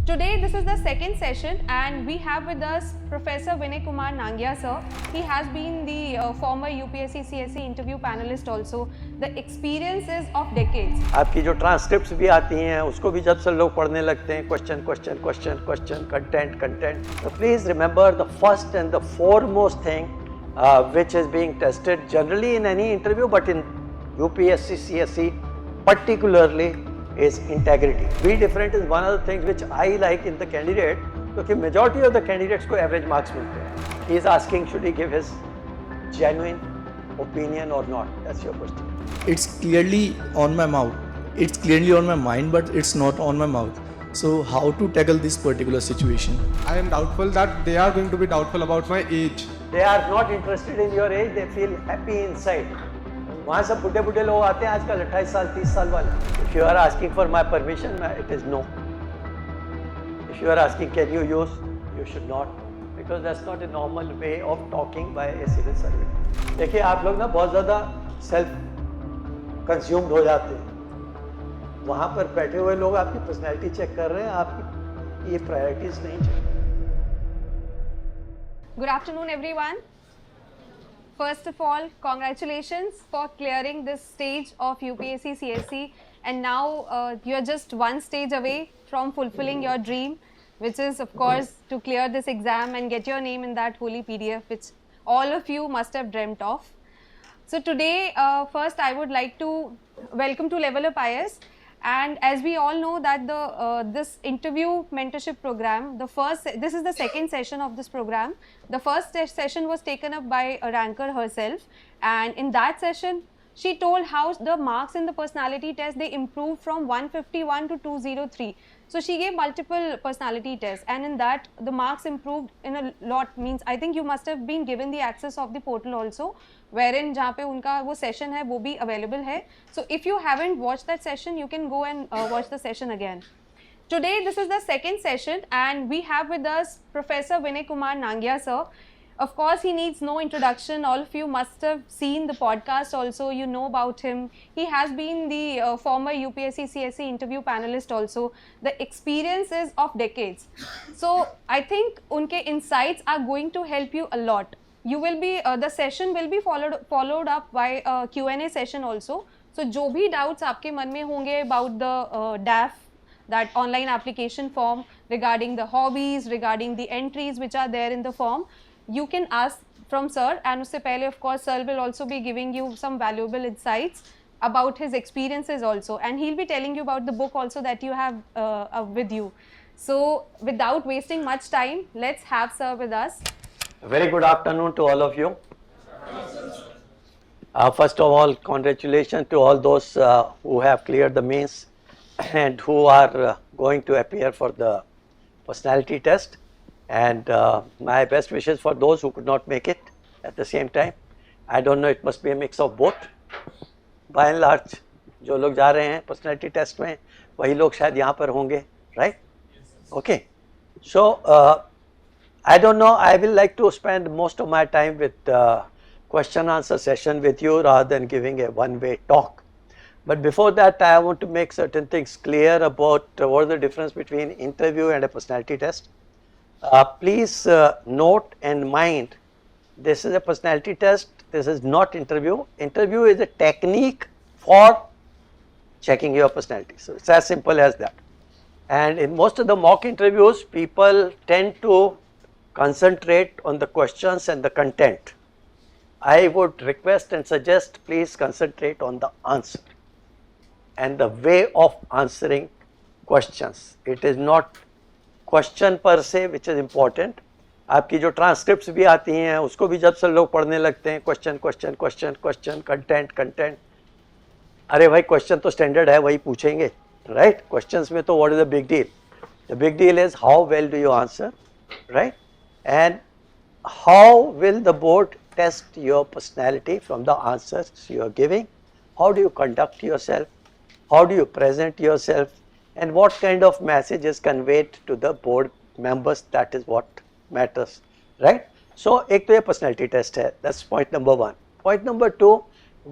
Today this is the second session and we have with us Professor Vinay Kumar Nangia sir. He has been the former UPSC CSE interview panelist also. The experience is of decades. आपकी जो transcripts भी आती हैं उसको भी जब से लोग पढ़ने लगते हैं question question question question content content so please remember the first and the foremost thing which is being tested generally in any interview but in UPSC CSE particularly is integrity. Be different is one of the things which I like in the candidate क्योंकि majority of the candidates को average marks मिलते हैं. He is asking should he give his genuine opinion or not? That's your question. It's clearly on my mouth. It's clearly on my mind, but it's not on my mouth. So how to tackle this particular situation? I am doubtful that they are going to be doubtful about my age. They are not interested in your age, they feel happy inside. वहाँ सब बुढ़े बुढ़े लोग आते हैं आजकल 28 साल 30 साल वाले. If you are asking for my permission, it is no. If you are asking can you use, you should not, because that's not a normal way of talking by a civil servant. देखिए आप लोग ना बहुत ज़्यादा self consumed हो जाते हैं. वहाँ पर बैठे हुए लोग आपकी personality check कर रहे हैं, आपकी ये priorities नहीं check. Good afternoon everyone. First of all, congratulations for clearing this stage of UPSC CSE and now you're just one stage away from fulfilling your dream, which is of course to clear this exam and get your name in that holy PDF which all of you must have dreamt of. So today first I would like to welcome to Level Up IAS, and as we all know that the this interview mentorship program, this is the second session of this program. The first session was taken up by a ranker herself, and in that session she told how the marks in the personality test they improved from 151 to 203. So she gave multiple personality tests and in that the marks improved in a lot. Means I think you must have been given the access of the portal also, wherein जहाँ पे उनका वो session है वो भी available है. So if you haven't watched that session, you can go and watch the session again. Today this is the second session and we have with us Professor Vinay Kumar Nangia sir. Of course, he needs no introduction. All of you must have seen the podcast also. You know about him. He has been the former UPSC CSE interview panelist also. The experience is of decades. So, I think unke insights are going to help you a lot. You will be, the session will be followed up by a Q&A session also. So, जो भी doubts आपके मन में होंगे about the DAF, that online application form, regarding the hobbies, regarding the entries which are there in the form, you can ask from sir, and usse pehle of course sir will also be giving you some valuable insights about his experiences also, and he'll be telling you about the book also that you have with you. So without wasting much time, let's have sir with us. Very good afternoon to all of you. First of all, congratulations to all those who have cleared the mains and who are going to appear for the personality test. And my best wishes for those who could not make it at the same time. I don't know, it must be a mix of both. By and large, जो लोग जा रहे हैं personality test में, वही लोग शायद यहाँ पर होंगे, right? Okay. So, I don't know, I will like to spend most of my time with question answer session with you rather than giving a one-way talk. But before that, I want to make certain things clear about what is the difference between interview and a personality test. Please note and mind, this is a personality test, this is not interview. Interview is a technique for checking your personality. So it's as simple as that. And in most of the mock interviews, people tend to concentrate on the questions and the content. I would request and suggest please concentrate on the answer and the way of answering questions. It is not question पर से which is important. आपकी जो transcripts भी आती हैं उसको भी जब से लोग पढ़ने लगते हैं question question question question content content. अरे भाई क्वेश्चन तो स्टैंडर्ड है वही पूछेंगे, राइट? क्वेश्चंस में तो what is the big deal? The big deal is how well do you answer, right? And how will the board test your personality from the answers you are giving. How do you conduct yourself, how do you present yourself, and what kind of message is conveyed to the board members, that is what matters, right? So एक तो ये personality test है, that's point number one. Point number two,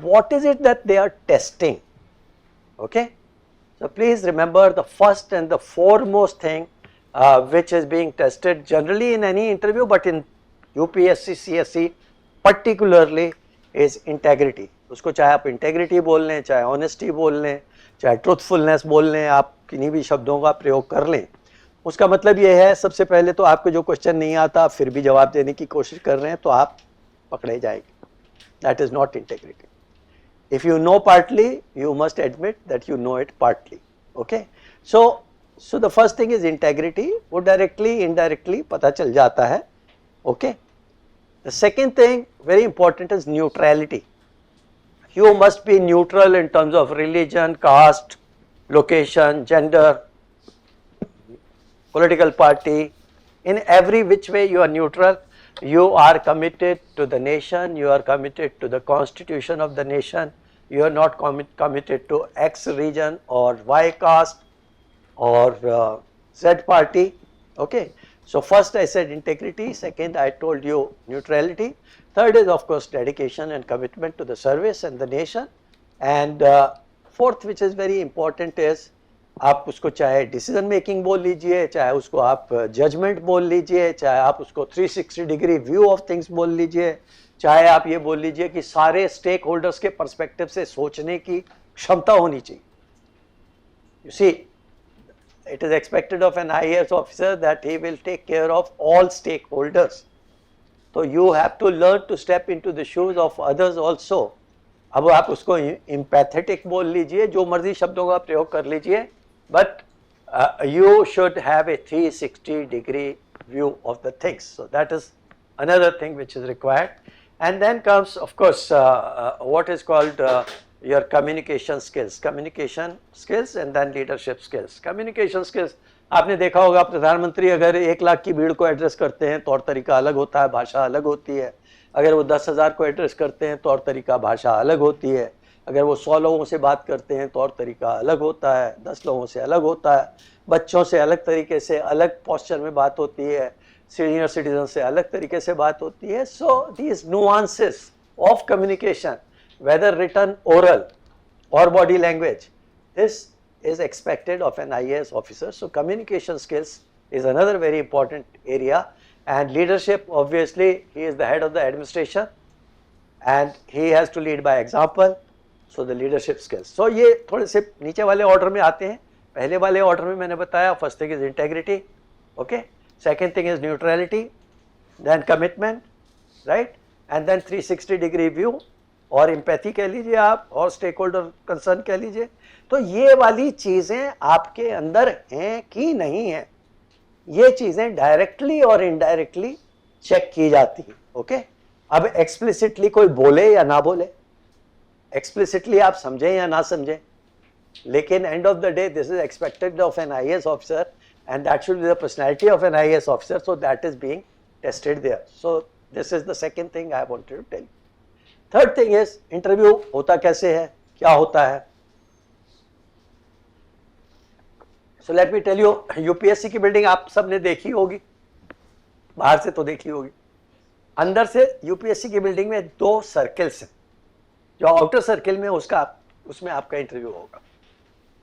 what is it that they are testing? Okay, so please remember the first and the foremost thing which is being tested generally in any interview, but in UPSC CSE particularly is integrity. उसको चाहे आप integrity बोल लें, चाहे honesty बोल लें, चाहे truthfulness बोल लें, आप किन्हीं भी शब्दों का प्रयोग कर लें. उसका मतलब ये है, सबसे पहले तो आपको जो क्वेश्चन नहीं आता आप फिर भी जवाब देने की कोशिश कर रहे हैं तो आप पकड़े जाएंगे. That is not integrity. If you know partly, you must admit that you know it partly. Okay. So the first thing is integrity. वो directly, indirectly पता चल जाता है. Okay. The second thing, very important, is neutrality. You must be neutral in terms of religion, caste, location, gender, political party. In every which way you are neutral. You are committed to the nation, you are committed to the constitution of the nation, you are not committed to X region or Y caste or Z party. Okay. So first I said integrity, second I told you neutrality, third is of course dedication and commitment to the service and the nation, and fourth, which is very important, is आप उसको चाहे decision making बोल लीजिए, चाहे उसको आप judgement बोल लीजिए, चाहे आप उसको 360 डिग्री व्यू ऑफ थिंग्स बोल लीजिए, चाहे आप ये बोल लीजिए कि सारे स्टेक होल्डर्स के पर्सपेक्टिव से सोचने की क्षमता होनी चाहिए. You see, it is expected of an IAS officer that he will take care of all stakeholders. So you have to learn to step into the shoes of others also. अब आप उसको empathetic बोल लीजिए, जो मर्जी शब्दों का प्रयोग कर लीजिए, but you should have a 360 degree view of the things. So that is another thing which is required. And then comes of course what is called your communication skills and then leadership skills. Communication skills, आपने देखा होगा प्रधानमंत्री अगर 1 लाख की भीड़ को address करते हैं तौर तरीका अलग होता है, भाषा अलग होती है. अगर वो 10,000 को एड्रेस करते हैं तौर तरीका, भाषा अलग होती है. अगर वो 100 लोगों से बात करते हैं तौर तरीका अलग होता है, 10 लोगों से अलग होता है, बच्चों से अलग तरीके से अलग पोस्चर में बात होती है, सीनियर सिटीजन से अलग तरीके से बात होती है. So these nuances of communication, whether written, oral or body language, this is expected of an IAS officer. So communication skills is another very important area, and leadership, obviously he is the head of the administration and he has to lead by example. So the leadership skills. So ये थोड़े से नीचे वाले order में आते हैं. पहले वाले ऑर्डर में मैंने बताया, first thing is integrity, okay, second thing is neutrality, then commitment, right, and then 360 degree view और एम्पैथी कह लीजिए आप, और स्टेक होल्डर कंसर्न कह लीजिए. तो ये वाली चीज़ें आपके अंदर हैं कि नहीं हैं, ये चीज़ें डायरेक्टली और इनडायरेक्टली चेक की जाती हैं. ओके. अब एक्सप्लिसिटली कोई बोले या ना बोले, एक्सप्लिसिटली आप समझें या ना समझें, लेकिन end of the day this is expected of an IAS officer and that should be the personality of an IAS officer, so that is being tested there. So this is the second thing I wanted to tell you. Third thing is interview होता कैसे है, क्या होता है. So let me tell you, UPSC की building आप सब ने देखी होगी, बाहर से तो देखी होगी. अंदर से UPSC की बिल्डिंग में 2 सर्कल्स हैं. जो आउटर सर्किल में उसमें आपका इंटरव्यू होगा.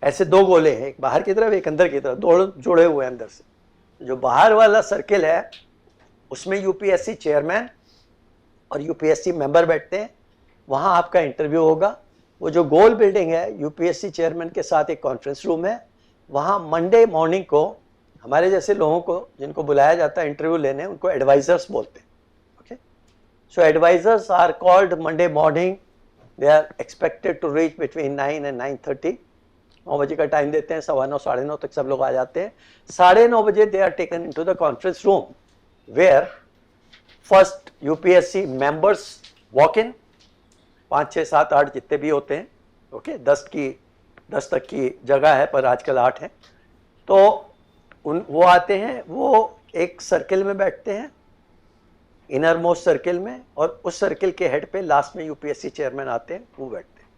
ऐसे 2 गोले हैं, एक बाहर की तरफ एक अंदर की तरफ, दोनों जुड़े हुए हैं अंदर से. जो बाहर वाला सर्किल है उसमें UPSC चेयरमैन और UPSC मेंबर बैठते हैं, वहाँ आपका इंटरव्यू होगा. वो जो गोल बिल्डिंग है, UPSC चेयरमैन के साथ एक कॉन्फ्रेंस रूम है, वहाँ मंडे मॉर्निंग को हमारे जैसे लोगों को जिनको बुलाया जाता है इंटरव्यू लेने, उनको एडवाइजर्स बोलते हैं. Okay. So advisers are called Monday morning. They are expected to reach between 9 and 9:30. 9 बजे का टाइम देते हैं, 9:15 साढ़े 9 तक सब लोग आ जाते हैं. 9:30 बजे they are taken into the conference room where first UPSC members walk in, 5, 6, 7, 8 जितने भी होते हैं. ओके. 10 तक की जगह है पर आजकल 8 है. तो वो आते हैं, वो एक सर्किल में बैठते हैं, इनर मोस्ट सर्किल में, और उस सर्किल के हेड पे लास्ट में UPSC चेयरमैन आते हैं, वो बैठते हैं.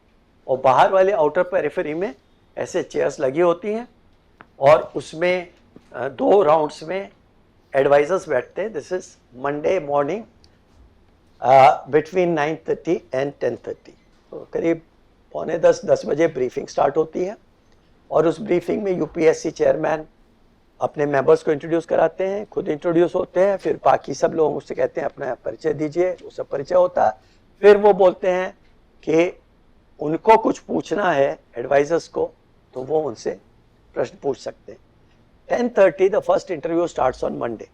और बाहर वाले आउटर पेरिफेरी में ऐसे चेयर्स लगी होती हैं और उसमें 2 राउंड्स में एडवाइजर्स बैठते हैं. This is Monday morning between 9:30 and 10:30. तो करीब 9:45, 10 बजे ब्रीफिंग स्टार्ट होती है और उस ब्रीफिंग में UPSC चेयरमैन अपने मेंबर्स को इंट्रोड्यूस कराते हैं, खुद इंट्रोड्यूस होते हैं, फिर बाकी सब लोग उससे कहते हैं अपना परिचय दीजिए, वो सब परिचय होता है। फिर वो बोलते हैं कि उनको कुछ पूछना है एडवाइजर्स को, तो वो उनसे प्रश्न पूछ सकते हैं। 10:30 the first interview starts on Monday.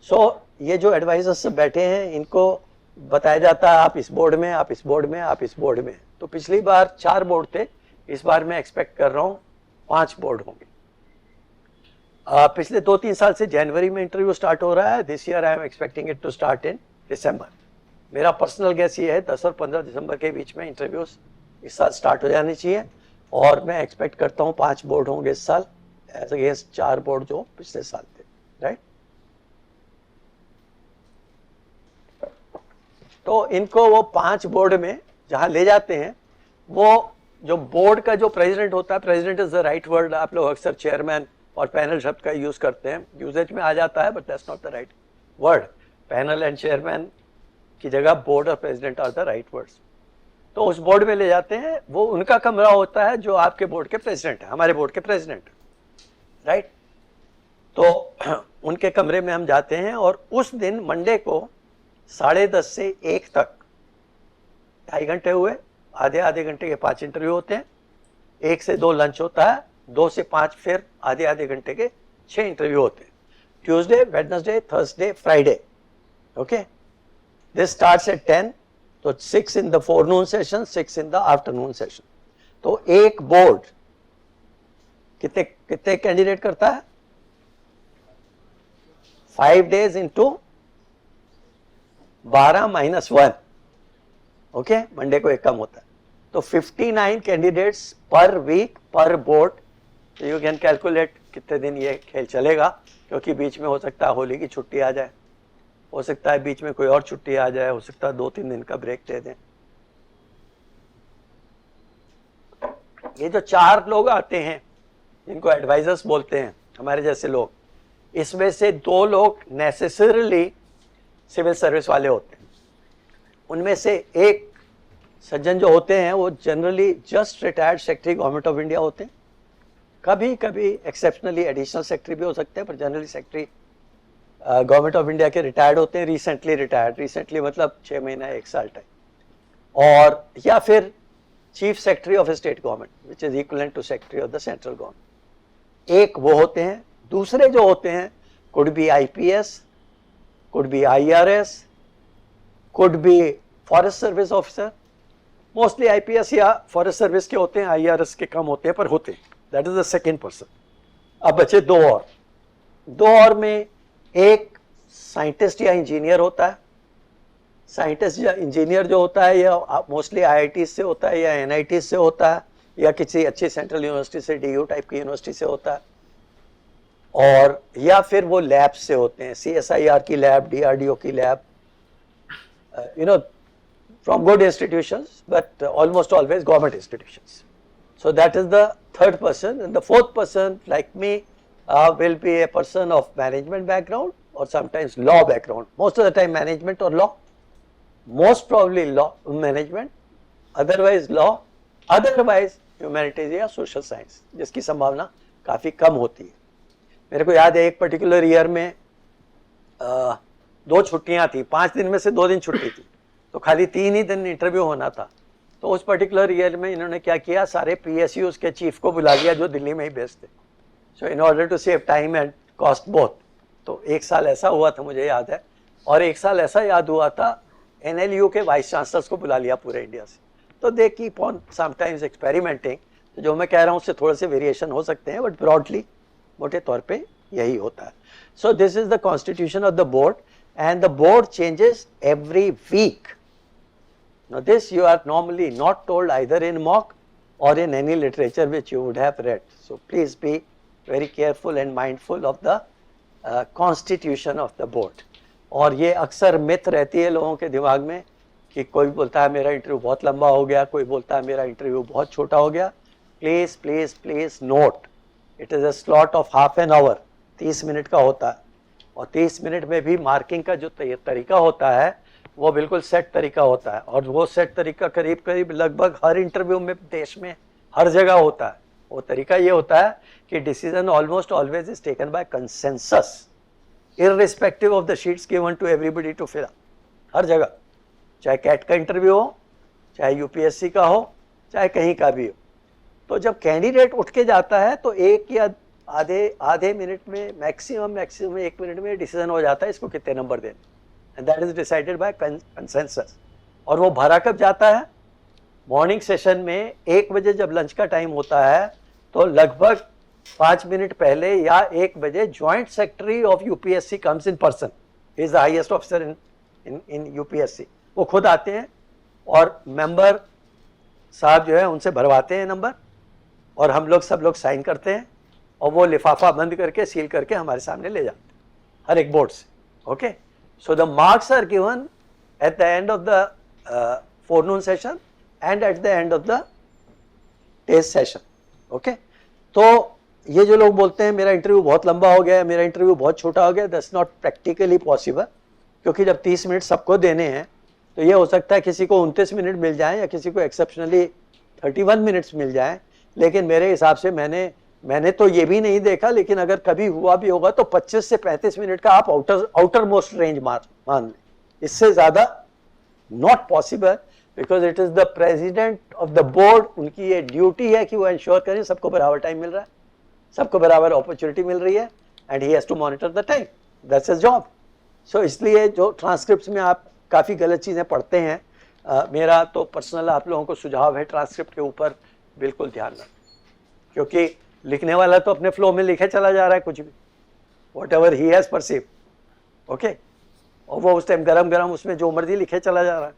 So ये जो एडवाइजर्स बैठे हैं इनको बताया जाता है आप इस बोर्ड में, आप इस बोर्ड में, आप इस बोर्ड में। तो पिछली बार 4 बोर्ड थे, इस बार मैं एक्सपेक्ट कर रहा हूँ 5 बोर्ड होंगे। पिछले 2-3 साल से जनवरी में इंटरव्यू स्टार्ट हो रहा है। This year I am expecting it to start in December. मेरा पर्सनल गेस ये है 10 और 15 दिसंबर के बीच में इंटरव्यूज इस साल स्टार्ट हो जाने चाहिए, और मैं एक्सपेक्ट करता हूँ 5 बोर्ड होंगे इस साल एज अगेंस्ट 4 बोर्ड जो पिछले साल थे, राइट। तो इनको वो 5 बोर्ड में जहाँ ले जाते हैं, वो जो बोर्ड का जो प्रेसिडेंट होता है, president is the right word, आप लोग अक्सर चेयरमैन और पैनल शब्द का यूज करते हैं, यूजेज में आ जाता है, but that's not the right word. Panel and chairman की जगह बोर्ड और president are the right words. तो उस बोर्ड में ले जाते हैं, वो उनका कमरा होता है जो आपके बोर्ड के प्रेसिडेंट है, हमारे बोर्ड के प्रेसिडेंट, राइट। तो उनके कमरे में हम जाते हैं, और उस दिन मंडे को 10:30 से 1 तक 2.5 घंटे हुए, आधे घंटे के 5 इंटरव्यू होते हैं, 1 से 2 लंच होता है, 2 से 5 फिर आधे घंटे के 6 इंटरव्यू होते हैं। Tuesday, Wednesday, Thursday, Friday, okay. This starts at 10, तो 6 in the forenoon session, 6 in the afternoon session. तो एक बोर्ड कितने कैंडिडेट करता है? 5 days इंटू 12-1, ओके। मंडे को एक कम होता है, तो 59 कैंडिडेट्स पर वीक पर बोर्ड। यू कैन कैलकुलेट कितने दिन ये खेल चलेगा, क्योंकि बीच में हो सकता है होली की छुट्टी आ जाए, हो सकता है बीच में कोई और छुट्टी आ जाए, हो सकता है 2-3 दिन का ब्रेक दे दें। ये जो 4 लोग आते हैं जिनको एडवाइजर्स बोलते हैं, हमारे जैसे लोग, इसमें से 2 लोग नेसेसरली सिविल सर्विस वाले होते हैं। उनमें से एक सज्जन जो होते हैं वो generally just retired secretary government of India होते हैं, कभी कभी एक्सेप्शनली एडिशनल सेक्रेटरी भी हो सकते हैं, पर generally secretary government of India के रिटायर्ड होते हैं, रिसेंटली रिटायर्ड, रिसेंटली मतलब 6 महीना 1 साल टाइम, और या फिर chief secretary of state government which is equivalent to secretary of the central government. एक वो होते हैं। दूसरे जो होते हैं could be IPS, could be IRS, could be forest service officer. Mostly IPS या फॉरेस्ट सर्विस के होते हैं, IRS के कम होते हैं, पर होते हैं। That is the second person. अब बचे 2 और। 2 और में एक साइंटिस्ट या इंजीनियर होता है। साइंटिस्ट या इंजीनियर जो होता है या मोस्टली IIT से होता है या NIT से होता है या किसी अच्छी सेंट्रल यूनिवर्सिटी से, DU टाइप की यूनिवर्सिटी से होता है, और या फिर वो लैब से होते हैं, CSIR की लैब, DRDO की lab, you know, from good institutions, but almost always government institutions. So that is the 3rd person, and the 4th person, like me, will be a person of management background or sometimes law background. Most of the time management or law, most probably law management, otherwise law, otherwise humanities या social science, जिसकी संभावना काफ़ी कम होती है। मेरे को याद है एक पर्टिकुलर ईयर में 2 छुट्टियाँ थी, 5 दिन में से 2 दिन छुट्टी थी, तो खाली 3 ही दिन इंटरव्यू होना था। तो उस पर्टिकुलर ईयर में इन्होंने क्या किया, सारे PSUs के चीफ को बुला लिया जो दिल्ली में ही बेस्ड थे, so in order to save time and cost both. तो 1 साल ऐसा हुआ था, मुझे याद है, और 1 साल ऐसा याद हुआ था NLU के वाइस चांसलर्स को बुला लिया पूरे इंडिया से। तो they keep on sometimes experimenting. तो जो मैं कह रहा हूँ उससे थोड़े से वेरिएशन हो सकते हैं, बट ब्रॉडली मोटे तौर पे यही होता है। सो this is the constitution of the board, and the board changes every week. Now this you are normally not told either in mock or in any literature which you would have read. So please be very careful and mindful of the constitution of the board. और ये अक्सर myth रहती है लोगों के दिमाग में कि कोई बोलता है मेरा इंटरव्यू बहुत लंबा हो गया, कोई बोलता है मेरा इंटरव्यू बहुत छोटा हो गया। Please please please note, it is a slot of half an hour, 30 minute का होता है, और 30 मिनट में भी मार्किंग का जो तरीका होता है वो बिल्कुल सेट तरीका होता है, और वो सेट तरीका करीब करीब लगभग हर इंटरव्यू में देश में हर जगह होता है। वो तरीका ये होता है कि decision almost always is taken by consensus irrespective of the sheets given to everybody to fill up, हर जगह, चाहे कैट का इंटरव्यू हो, चाहे यूपीएससी का हो, चाहे कहीं का भी हो। तो जब कैंडिडेट उठ के जाता है तो एक या आधे मिनट में मैक्सिमम 1 मिनट में डिसीजन हो जाता है इसको कितने नंबर देने, and that is decided by consensus. और वो भरा कब जाता है? मॉर्निंग सेशन में 1 बजे जब लंच का टाइम होता है तो लगभग 5 मिनट पहले या 1 बजे joint secretary of UPSC comes in person, is the highest officer in UPSC. वो खुद आते हैं और मेंबर साहब जो है उनसे भरवाते हैं नंबर, और हम लोग सब लोग साइन करते हैं, और वो लिफाफा बंद करके सील करके हमारे सामने ले जाते हैं हर एक बोर्ड से। Okay, so the marks are given at the end of the forenoon session and at the end of the test session. Okay, तो ये जो लोग बोलते हैं मेरा इंटरव्यू बहुत लंबा हो गया, मेरा इंटरव्यू बहुत छोटा हो गया, दैट्स नॉट प्रैक्टिकली पॉसिबल, क्योंकि जब 30 मिनट सबको देने हैं तो ये हो सकता है किसी को 29 मिनट मिल जाए या किसी को एक्सेप्शनली 31 मिनट्स मिल जाए। लेकिन मेरे हिसाब से मैंने तो ये भी नहीं देखा, लेकिन अगर कभी हुआ भी होगा तो 25 से 35 मिनट का आप आउटर मोस्ट रेंज मान लें, इससे ज़्यादा not possible, because it is the president of the board, उनकी ये ड्यूटी है कि वो इंश्योर करें सबको बराबर टाइम मिल रहा है, सबको बराबर अपॉर्चुनिटी मिल रही है, and he has to monitor the time, that's his job. So इसलिए जो ट्रांसक्रिप्ट में आप काफ़ी गलत चीज़ें पढ़ते हैं, मेरा तो पर्सनल आप लोगों को सुझाव है ट्रांसक्रिप्ट के ऊपर बिल्कुल ध्यान रखें, क्योंकि लिखने वाला तो अपने फ्लो में लिखे चला जा रहा है कुछ भी, what ever he has perceive. Okay, और वो उस टाइम गरम उसमें जो मर्जी लिखे चला जा रहा है।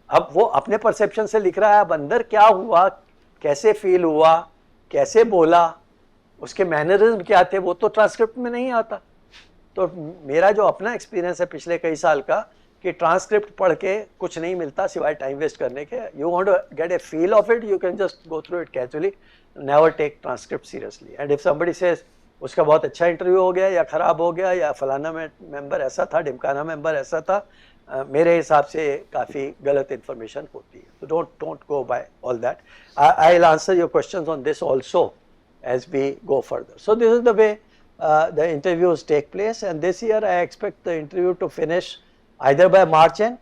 अब वो अपने परसेप्शन से लिख रहा है, अब अंदर क्या हुआ, कैसे फील हुआ, कैसे बोला, उसके मैनरिज्म क्या थे, वो तो ट्रांसक्रिप्ट में नहीं आता। तो मेरा जो अपना एक्सपीरियंस है पिछले कई साल का, कि ट्रांसक्रिप्ट पढ़ के कुछ नहीं मिलता सिवाय टाइम वेस्ट करने के। You want to get a feel of it, you can just go through it casually, never take transcript seriously. And if somebody says उसका बहुत अच्छा इंटरव्यू हो गया या ख़राब हो गया या फलाना मेंबर ऐसा था, ढिमकाना मेंबर ऐसा था, मेरे हिसाब से काफ़ी गलत इन्फॉर्मेशन होती है। तो don't go by all that. I will answer your questions on this also as we go further. So this is the way the interviews take place, and this year I expect the interview to finish either by March end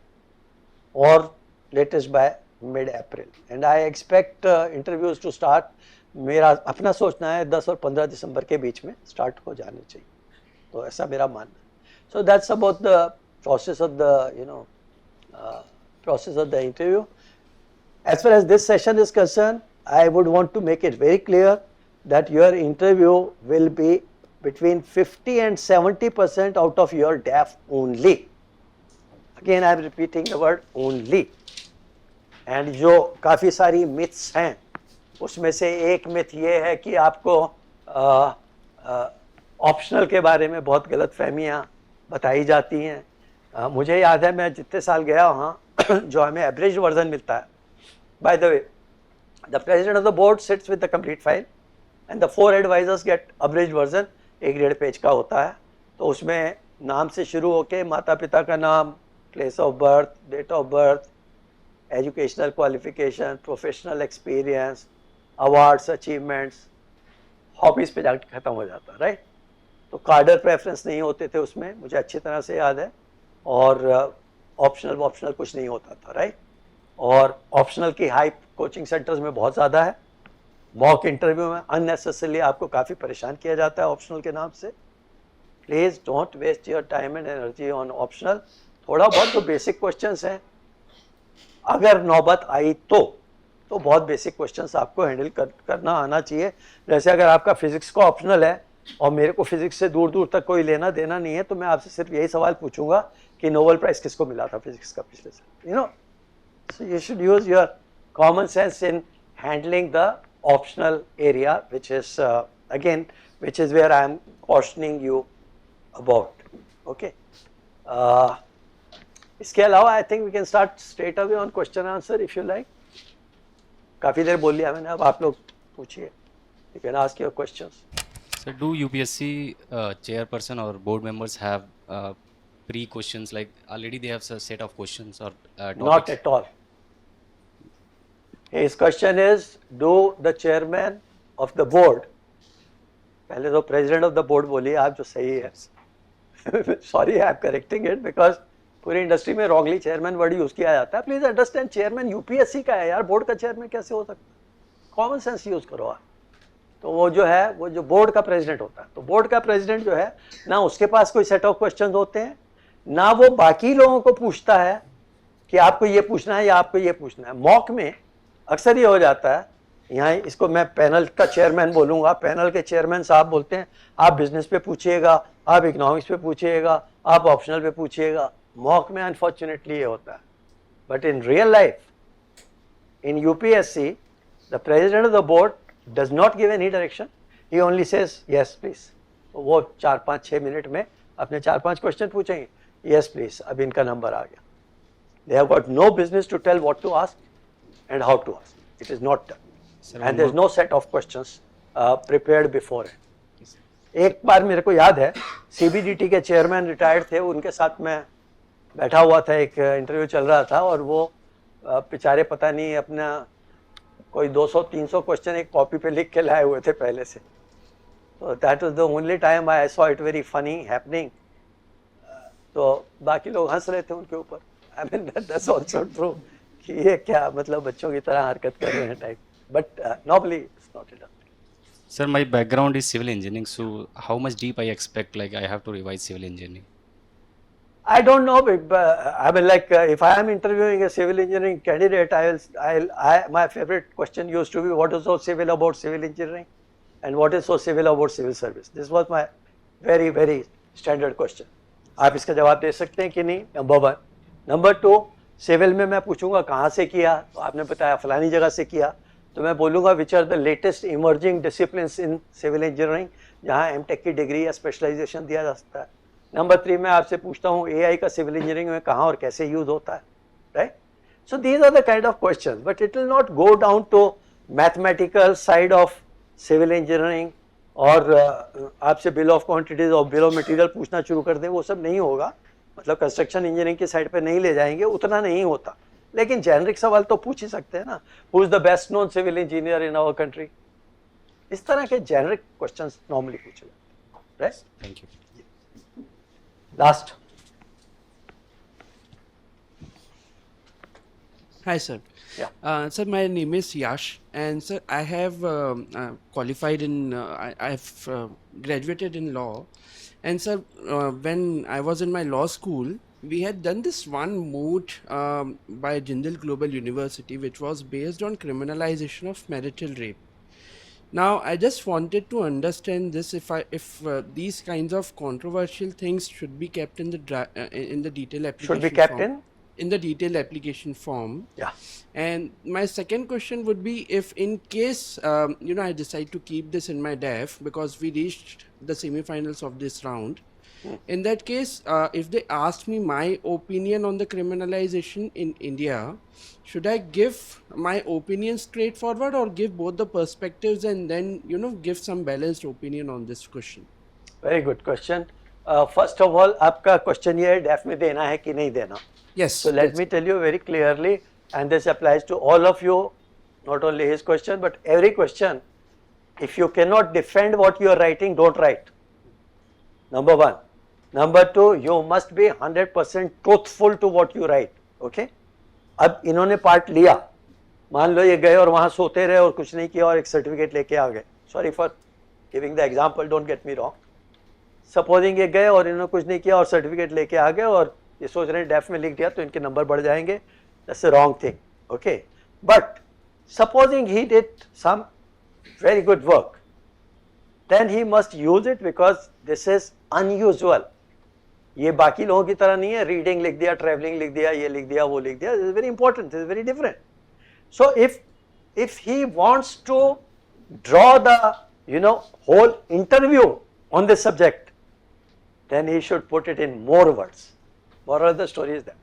or latest by mid-April, and I expect interviews to start, मेरा अपना सोचना है 10 और 15 दिसंबर के बीच में start हो जाने चाहिए, तो ऐसा मेरा मानना है। So that's about the process of the process of the interview. As far as this session is concerned, I would want to make it very clear that your interview will be between 50 and 70% out of your DAF only. Again, I am repeating the word only. And जो काफ़ी सारी myths हैं, उसमें से एक myth ये है कि आपको ऑप्शनल के बारे में बहुत गलत फहमियाँ बताई जाती हैं। मुझे याद है मैं जितने साल गया वहाँ जो हमें एवरेज वर्जन मिलता है, by the way the president of the board sits with the complete file and the 4 advisers get average version, 1.5 page का होता है। तो उसमें नाम से शुरू होके माता पिता का नाम, place of birth, date of birth, educational qualification, professional experience, awards, achievements, hobbies पे जाकर ख़त्म हो जाता है, राइट। तो कार्डर प्रेफरेंस नहीं होते थे उसमें, मुझे अच्छी तरह से याद है, और ऑप्शनल कुछ नहीं होता था, राइट। और ऑप्शनल की हाइप कोचिंग सेंटर्स में बहुत ज़्यादा है। मॉक इंटरव्यू में अननेसेसरली आपको काफ़ी परेशान किया जाता है ऑप्शनल के नाम से। Please don't waste your time and energy on optional. थोड़ा बहुत जो बेसिक क्वेश्चंस हैं, अगर नौबत आई तो बहुत बेसिक क्वेश्चंस आपको हैंडल करना आना चाहिए। जैसे अगर आपका फिजिक्स का ऑप्शनल है और मेरे को फिजिक्स से दूर दूर तक कोई लेना देना नहीं है, तो मैं आपसे सिर्फ यही सवाल पूछूंगा कि नोबेल प्राइज़ किसको मिला था फिजिक्स का पिछले साल, So you should use your common sense in handling the optional area, which is which is where I am cautioning you about. Okay. इसके अलावा I think we can start straight away on question answer if you like. काफ़ी देर बोल लिया मैंने, अब आप लोग पूछिए. You can ask your questions. So do UPSC chairperson or board members have pre-questions, like already they have a set of questions or topics? Not at all. His question is, do the chairman of the board, पहले तो president of the board बोलिए आप, जो सही है. Sorry, I am correcting it because पूरी industry में wrongly chairman word use किया जाता है. Please understand, chairman UPSC का है यार, बोर्ड का चेयरमैन कैसे हो सकता है? कॉमन सेंस यूज करो आप. तो वो जो है, वो जो बोर्ड का प्रेसिडेंट होता है, तो बोर्ड का प्रेसिडेंट जो है ना, उसके पास कोई सेट ऑफ क्वेश्चंस होते हैं, ना वो बाकी लोगों को पूछता है कि आपको ये पूछना है या आपको ये पूछना है. मॉक में अक्सर ये हो जाता है, यहाँ इसको मैं पैनल का चेयरमैन बोलूँगा, पैनल के चेयरमैन साहब बोलते हैं आप बिजनेस पे पूछिएगा, आप इकोनॉमिक्स पे पूछिएगा, आप ऑप्शनल पे पूछिएगा. मॉक में अनफॉर्चुनेटली ये होता है. But in real life, in UPSC, the president of the board does not give any direction, he only says yes please. वो 4-5-6 मिनट में अपने 4-5 क्वेश्चन पूछेंगे, yes please, अब इनका नंबर आ गया. They have got no business to tell what to ask and how to ask. It is not done. Sir, And there is no set of questions prepared beforehand. एक बार मेरे को याद है, CBDT के chairman retired थे, उनके साथ मैं बैठा हुआ था, एक इंटरव्यू चल रहा था, और वो बेचारे पता नहीं अपना कोई 200-300 क्वेश्चन एक कॉपी पे लिख के लाए हुए थे पहले से. तो that was the only time I saw it very funny happening. तो बाकी लोग हंस रहे थे उनके ऊपर. I mean that's also true कि ये क्या मतलब बच्चों की तरह हरकत कर रहे हैं type. But normally it's not it. Sir, my background is civil engineering, so how much deep I expect, like I have to revise civil engineering? I don't know, but I mean, like if I am interviewing a civil engineering candidate, my favorite question used to be, what is so civil about civil engineering, and what is so civil about civil service? This was my very, very standard question. आप इसका जवाब दे सकते हैं कि नहीं? Number 1. Number 2, civil में मैं पूछूंगा कहाँ से किया, तो आपने बताया फलानी जगह से किया, तो मैं बोलूँगा which are the latest emerging disciplines in civil engineering, जहाँ एमटेक की डिग्री या स्पेशलाइजेशन दिया जा सकता है. नंबर 3 मैं आपसे पूछता हूँ एआई का सिविल इंजीनियरिंग में कहाँ और कैसे यूज होता है, right? So these are the kind of questions, but it will not go down to mathematical side of civil engineering और आपसे बिल ऑफ क्वांटिटीज और बिल ऑफ मटेरियल पूछना शुरू कर दें, वो सब नहीं होगा. मतलब कंस्ट्रक्शन इंजीनियरिंग की साइड पे नहीं ले जाएंगे, उतना नहीं होता. लेकिन जेनरिक सवाल तो पूछ ही सकते हैं ना, who is the best known civil engineer in our country. इस तरह के जेनरिक क्वेश्चंस नॉर्मली पूछे जाते हैं, right? Thank you. Last. Hi, sir. Yeah. Sir, my name is Yash, and sir, I have qualified in, I have graduated in law, and sir, when I was in my law school, we had done this one moot by Jindal Global University, which was based on criminalization of marital rape. Now, I just wanted to understand this, if these kinds of controversial things should be kept in the detailed application Should be kept form, in the detailed application form. Yeah. And my second question would be, if in case I decide to keep this in my DEF because we reached the semi-finals of this round, in that case, if they ask me my opinion on the criminalization in India, should I give my opinion straightforward or give both the perspectives and then give some balanced opinion on this question? Very good question. First of all, आपका question ये है def में देना है कि नहीं देना. Yes. So let me tell you very clearly, and this applies to all of you, not only his question but every question. If you cannot defend what you are writing, don't write. Number 1. Number 2, you must be 100% truthful to what you write. Okay? अब इन्होंने part लिया, मान लो ये गए और वहाँ सोते रहे और कुछ नहीं किया और एक सर्टिफिकेट लेके आ गए. Sorry for giving the example, don't get me wrong. Supposing ये गए और इन्होंने कुछ नहीं किया और सर्टिफिकेट लेके आ गए और ये सोच रहे हैं डेफ में लिख दिया तो इनके नंबर बढ़ जाएंगे. That's a wrong thing. Okay, but supposing he did some very good work, then he must use it because this is unusual. ये बाकी लोगों की तरह नहीं है, रीडिंग लिख दिया, ट्रैवलिंग लिख दिया, ये लिख दिया, वो लिख दिया. This is very important, this is very different. So if he wants to draw the whole interview on this subject, then he should put it in more words. Moral of the story is that.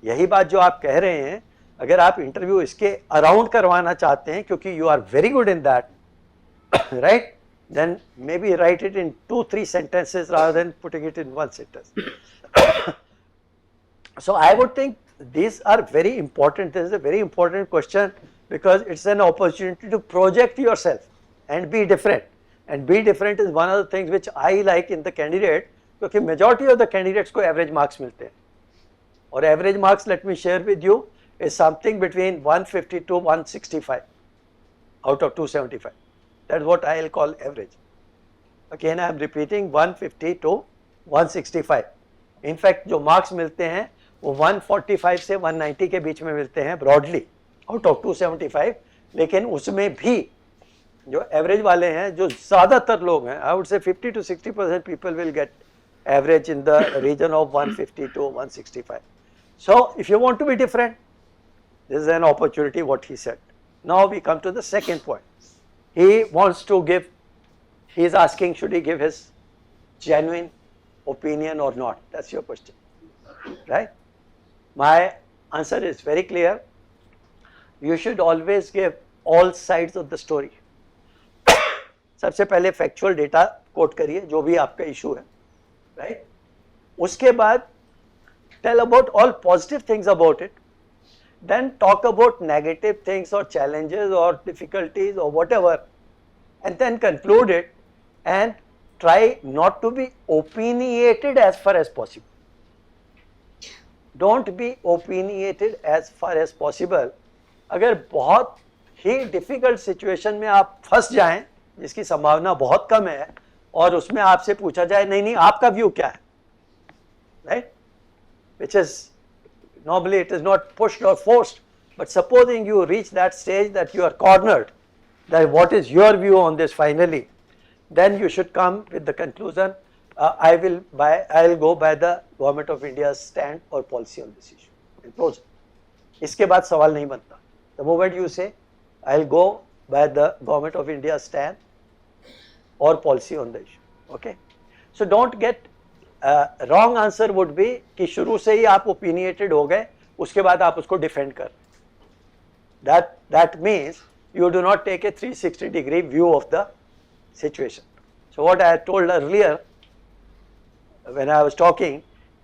यही बात जो आप कह रहे हैं, अगर आप interview इसके अराउंड करवाना चाहते हैं क्योंकि you are very good in that, right? Then maybe write it in 2-3 sentences rather than putting it in one sentence. So I would think these are very important. This is a very important question because it's an opportunity to project yourself. and be different. And be different is one of the things which I like in the candidate, क्योंकि majority of the candidates को average marks मिलते हैं. और average marks, let me share with you, is something between 150 to 165 out of 275. That's what I'll call average. Again, I am repeating 150 to 165. In fact, जो marks मिलते हैं वो 145 से 190 के बीच में मिलते हैं broadly out of 275. लेकिन उसमें भी जो एवरेज वाले हैं, जो ज़्यादातर लोग हैं, I would say 50 to 60% people will get average in the region of 150 to 165. So if you want to be different, this is an opportunity what he said. Now we come to the second point. He wants to give, he is asking should he give his genuine opinion or not. That's your question, right? My answer is very clear. You should always give all sides of the story. सबसे पहले factual data coat करिए जो भी आपका issue है, right? उसके बाद tell about all positive things about it, then talk about negative things और चैलेंजेस और डिफिकल्टीज और whatever, and then conclude it and try not to be opinionated as far as possible. Don't be opinionated as far as possible. अगर बहुत ही difficult situation में आप फंस जाएं, जिसकी संभावना बहुत कम है, और उसमें आपसे पूछा जाए नहीं नहीं आपका व्यू क्या है, right? Which is normally it is not pushed और forced, but supposing you reach that stage that you are cornered, that what is your view on this finally, then you should come with the conclusion, I will go by the government of India's stand or policy on this issue, and close it. इसके बाद सवाल नहीं बनता. The moment you say I'll go by the government of India's stand or policy on the issue, okay? So don't get wrong answer would be कि शुरू से ही आप opinionated हो गए, उसके बाद आप उसको defend कर. That means you do not take a 360-degree view of the situation. So what I had told earlier when I was talking,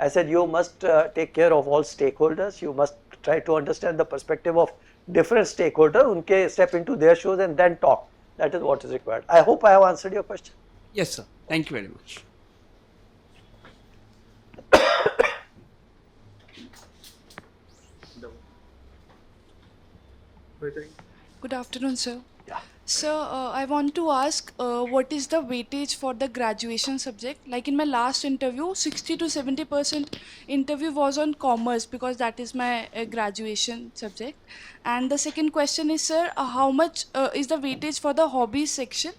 I said you must take care of all stakeholders. You must try to understand the perspective of different stakeholders, unke step into their shoes and then talk. That is what is required. I hope I have answered your question. Yes, sir. Thank you very much. Good afternoon, sir. Yeah. Sir, I want to ask what is the weightage for the graduation subject? Like in my last interview, 60 to 70% interview was on commerce because that is my graduation subject. And the second question is, sir, how much is the weightage for the hobbies section?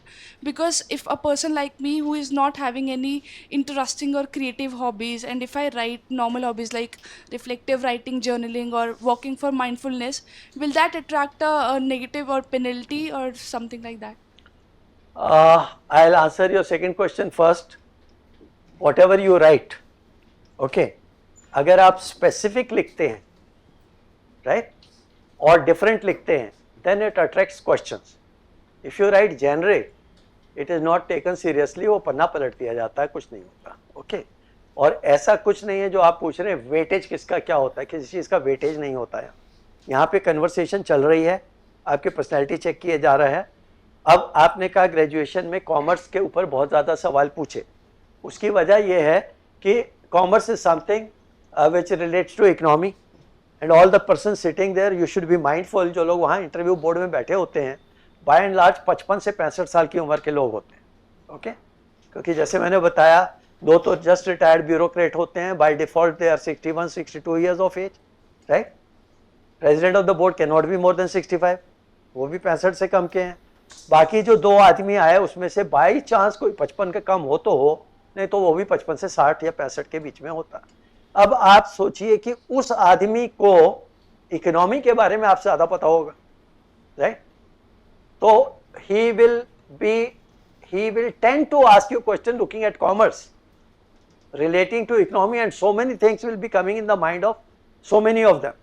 Because if a person like me who is not having any interesting or creative hobbies, and if I write normal hobbies like reflective writing, journaling, or walking for mindfulness, will that attract a negative or penalty or something like that? I'll answer your second question first. Whatever you write, okay, अगर आप specific लिखते हैं, right, और different लिखते हैं, then it attracts questions. If you write generic, it is not taken seriously, वो पन्ना पलट दिया जाता है, कुछ नहीं होता, okay? और ऐसा कुछ नहीं है जो आप पूछ रहे हैं वेटेज किसका क्या होता है, किसी चीज़ का वेटेज नहीं होता है. यहाँ पे कन्वर्सेशन चल रही है, आपकी पर्सनैलिटी चेक किया जा रहा है. अब आपने कहा ग्रेजुएशन में कॉमर्स के ऊपर बहुत ज़्यादा सवाल पूछे, उसकी वजह यह है कि commerce is something which relates to economy and all the person sitting there you should be mindful. जो लोग वहाँ इंटरव्यू बोर्ड में बैठे होते हैं बाय एंड लार्ज 55 से 65 साल की उम्र के लोग होते हैं, ओके? क्योंकि जैसे मैंने बताया, दो तो जस्ट रिटायर्ड ब्यूरोक्रेट होते हैं, by default they are 61-62 years of age, right? President of the board can not be more than 65, वो भी 65 से कम के हैं. बाकी जो दो आदमी आए उसमें से बाई चांस कोई 55 के कम हो तो हो, नहीं तो वो भी 55 से 60 या 65 के बीच में होता. अब आप सोचिए कि उस आदमी को इकोनॉमी के बारे में आपसे ज़्यादा पता होगा, राइट? तो he will tend to ask you question looking at commerce relating to economy, and so many things will be coming in the mind of so many of them.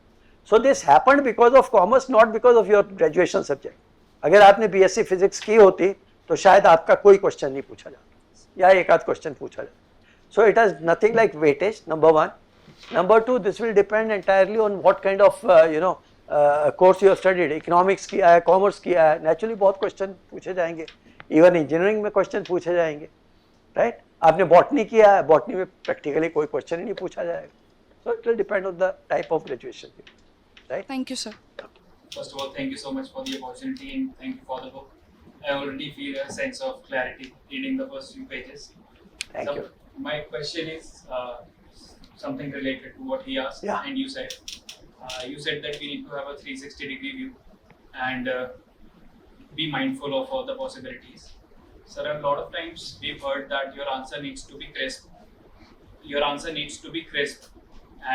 So this happened because of commerce, not because of your graduation subject. अगर आपने BSc physics की होती तो शायद आपका कोई question नहीं पूछा जाता या एक आध क्वेश्चन पूछा जाता. So it has nothing like weightage, number one. Number two, this will depend entirely on what kind of course you have studied. Economics किया है, commerce किया है, naturally बहुत क्वेश्चन पूछे जाएंगे. इवन इंजीनियरिंग में क्वेश्चन पूछे जाएंगे, राइट? आपने बॉटनी किया है, बॉटनी में प्रैक्टिकली कोई क्वेश्चन ही नहीं पूछा जाएगा. So it will depend on the type of graduation, right? Thank you, sir. First of all, thank you so much for the opportunity and thank you for the book. I already feel a sense of clarity reading the first few pages. Thank you. My question is something related to what he asked, Yeah. and you said that we need to have a 360-degree view and be mindful of all the possibilities. Sir, a lot of times we've heard that your answer needs to be crisp. Your answer needs to be crisp,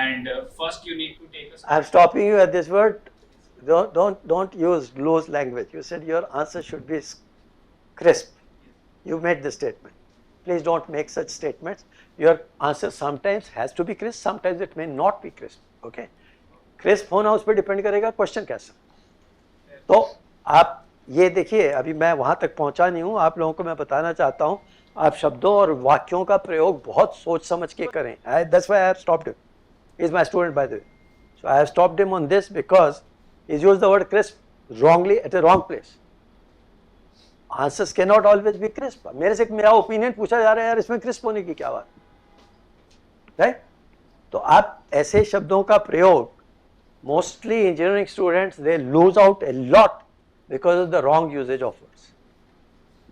and first you need to take a. I'm stopping you at this word. Don't use loose language. You said your answer should be crisp. You made the statement. Please don't make such statements. Your answer sometimes has to be crisp, sometimes it may not be crisp. Okay? Crisp होना उस पर depend करेगा question कैसा. तो आप ये देखिए, अभी मैं वहाँ तक पहुँचा नहीं हूँ. आप लोगों को मैं बताना चाहता हूँ, आप शब्दों और वाक्यों का प्रयोग बहुत सोच समझ के करें. That's why I have stopped him. He is my student, by the way. So I have stopped him on this because he's used the word crisp wrongly at a wrong place. Answers cannot always be crisp. मेरे से मेरा opinion पूछा जा रहा है, यार इसमें crisp होने की क्या बात, राइट? तो आप ऐसे शब्दों का प्रयोग, mostly engineering students they lose out a lot because of the wrong usage of words.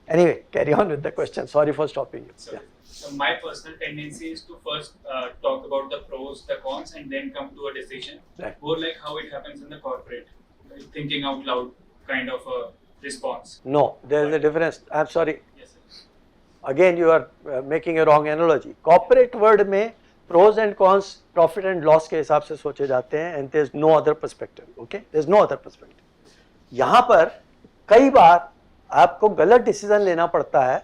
Anyway, carry on with the question. Sorry for stopping you. So, so my personal tendency is to first talk about the pros, the cons, and then come to a decision. Right. More like how it happens in the corporate, like thinking out loud kind of a response. No, there is a difference. I'm sorry. Yes, sir. Again, you are making a wrong analogy. Corporate world में pros and cons, profit and loss के हिसाब से सोचे जाते हैं, and there is no other perspective. Okay, there is no other perspective. यहाँ पर कई बार आपको गलत डिसीजन लेना पड़ता है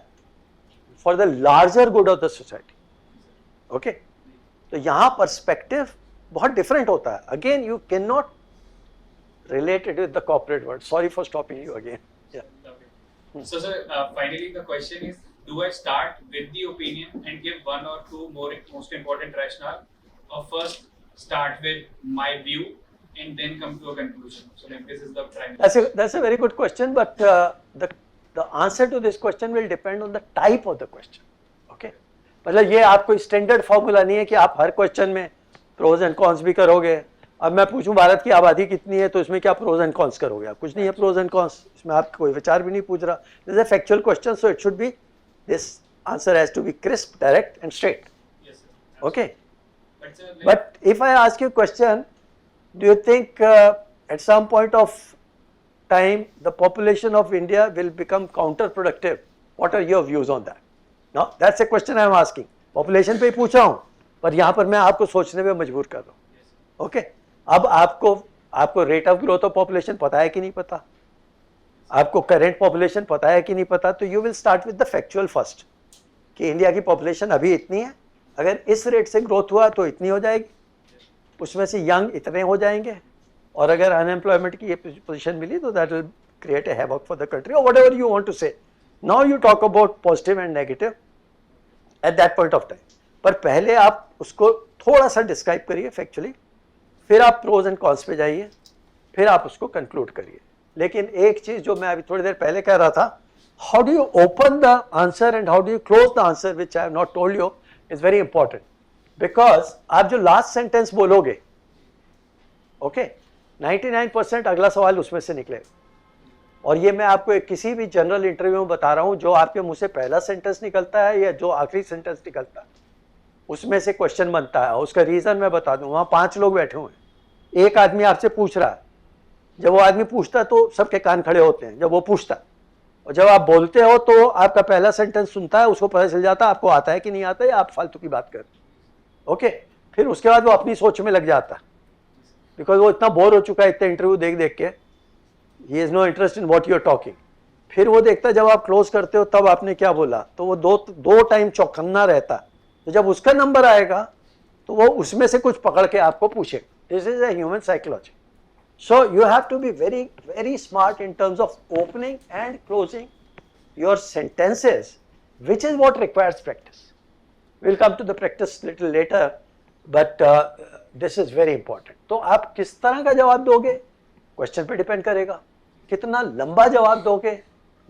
for the larger good of the society. Okay, तो यहाँ पर्सपेक्टिव बहुत डिफरेंट होता है. Again you can not relate it with the corporate world. Sorry for stopping you again. Okay. So, sir, finally the question is, do I start with the opinion and give one or two most important rationale, or first start with my view and then come to a conclusion? So like this is the primary. That's a very good question, but the answer to this question will depend on the type of the question. Okay, मतलब ये आप कोई standard formula नहीं है कि आप हर question में pros and cons भी करोगे. अब मैं पूछूं भारत की आबादी कितनी है, तो इसमें क्या प्रोज एंड कॉन्स करोगे? आप कुछ नहीं है प्रोज एंड कॉन्स, इसमें आप कोई विचार भी नहीं पूछ रहा. This is a factual question, so it should be, this answer has to be crisp, direct and straight. Yes, sir. Okay, But sir, like, but if I ask you a question, do you think at some point of time the population of India will become counterproductive? What are your views on that? Now that's a question I am asking. Population पे ही पूछा हूँ, पर यहाँ पर मैं आपको सोचने में मजबूर कर रहा हूँ. ओके, अब आपको rate of growth of population पता है कि नहीं पता, आपको करेंट पॉपुलेशन पता है कि नहीं पता, तो you will start with the factual first कि इंडिया की पॉपुलेशन अभी इतनी है, अगर इस रेट से ग्रोथ हुआ तो इतनी हो जाएगी, उसमें से यंग इतने हो जाएंगे, और अगर अनएम्प्लॉयमेंट की ये पोजीशन मिली तो that will create a havoc for the country, और व्हाटएवर यू वांट टू से. Now you talk about positive and negative at that point of time, पर पहले आप उसको थोड़ा सा डिस्क्राइब करिए फैक्चुअली, फिर आप प्रोज एंड कॉन्स पे जाइए, फिर आप उसको कंक्लूड करिए. लेकिन एक चीज जो मैं अभी थोड़ी देर पहले कह रहा था, how do you open the answer and how do you close the answer, which I have not told you, is very important. Because आप जो लास्ट सेंटेंस बोलोगे, ओके, 99% अगला सवाल उसमें से निकलेगा. और ये मैं आपको एक किसी भी जनरल इंटरव्यू में बता रहा हूँ, जो आपके मुंह से पहला सेंटेंस निकलता है या जो आखिरी सेंटेंस निकलता है, उसमें से क्वेश्चन बनता है. उसका रीज़न मैं बता दूँ. वहाँ 5 लोग बैठे हुए हैं, एक आदमी आपसे पूछ रहा है. जब वो आदमी पूछता है तो सबके कान खड़े होते हैं जब वो पूछता है, और जब आप बोलते हो तो आपका पहला सेंटेंस सुनता है, उसको पता चल जाता है आपको आता है कि नहीं आता है, या आप फालतू की बात कर. ओके, फिर उसके बाद वो अपनी सोच में लग जाता है, बिकॉज वो इतना बोर हो चुका है इतने इंटरव्यू देख देख के, he is no interest in what you are talking. फिर वो देखता है जब आप क्लोज करते हो तब आपने क्या बोला, तो वो दो टाइम चौकन्ना रहता है. तो जब उसका नंबर आएगा तो वो उसमें से कुछ पकड़ के आपको पूछेगा. This is a human psychology. So you have to be very very smart in terms of opening and closing your sentences, which is what requires practice. Will come to the practice little later, but this is very important. तो आप किस तरह का जवाब दोगे question पे depend करेगा, कितना लंबा जवाब दोगे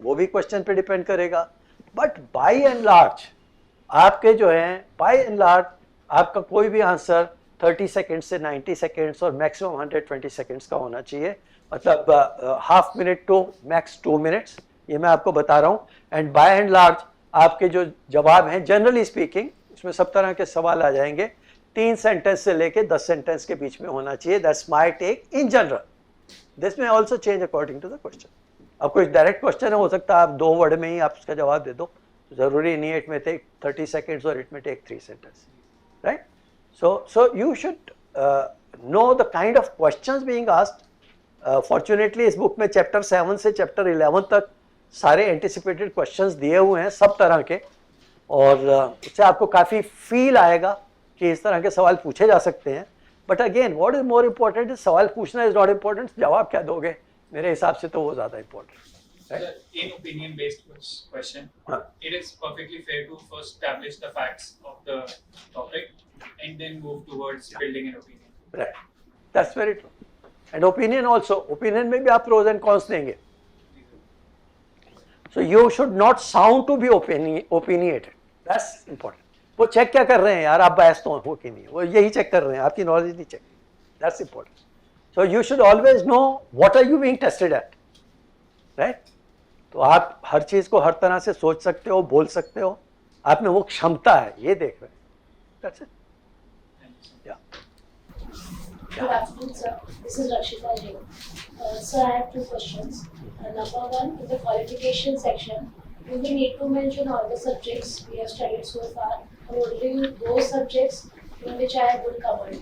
वो भी क्वेश्चन पे डिपेंड करेगा, बट बाई एंड लार्ज आपके जो हैं बाई एंड लार्ज आपका कोई भी आंसर 30 सेकेंड्स से 90 सेकेंड्स और मैक्सिमम 120 सेकेंड्स का होना चाहिए, मतलब half minute to max 2 minutes, ये मैं आपको बता रहा हूँ। एंड बाय एंड लार्ज आपके जो जवाब हैं जनरली स्पीकिंग उसमें सब तरह के सवाल आ जाएंगे, 3 सेंटेंस से लेके 10 सेंटेंस के बीच में होना चाहिए, that's my take in general. This में also change according to the question. अब कुछ डायरेक्ट क्वेश्चन हो सकता है आप 2 वर्ड में ही आप उसका जवाब दे दो, ज़रूरी नहीं है इट में टेक 30 सेकेंड्स और इट में take 3 sentence, right? So you should know the kind of questions being asked. Fortunately इस बुक में चैप्टर 7 से चैप्टर 11 तक सारे एंटिसिपेटेड क्वेश्चंस दिए हुए हैं सब तरह के, और इससे आपको काफ़ी फील आएगा कि इस तरह के सवाल पूछे जा सकते हैं। But again what is more important is सवाल पूछना इज नॉट इम्पोर्टेंट, जवाब क्या दोगे मेरे हिसाब से तो वो ज़्यादा important. Sir, in opinion-based question, it is perfectly fair to first establish the facts of the topic and then move towards building an opinion. Right, that's very true. And opinion also, opinion में भी आप pros and cons देंगे. So you should not sound to be opinionated. That's important. वो check क्या कर रहे हैं यार, आप बायस तो हो कि नहीं, वो यही चेक कर रहे हैं, आपकी नॉलेज नहीं check. That's important. So you should always know what are you being tested at, right? तो आप हर चीज़ को हर तरह से सोच सकते हो, बोल सकते हो, आप में वो क्षमता है, ये देख रहे हैं। That's it. Yeah. Good afternoon, sir. This is Rakshita Jain. Sir, I have 2 questions. Number 1, in the qualification section, do we need to mention all the subjects we have studied so far, or only those subjects in which I have good covered?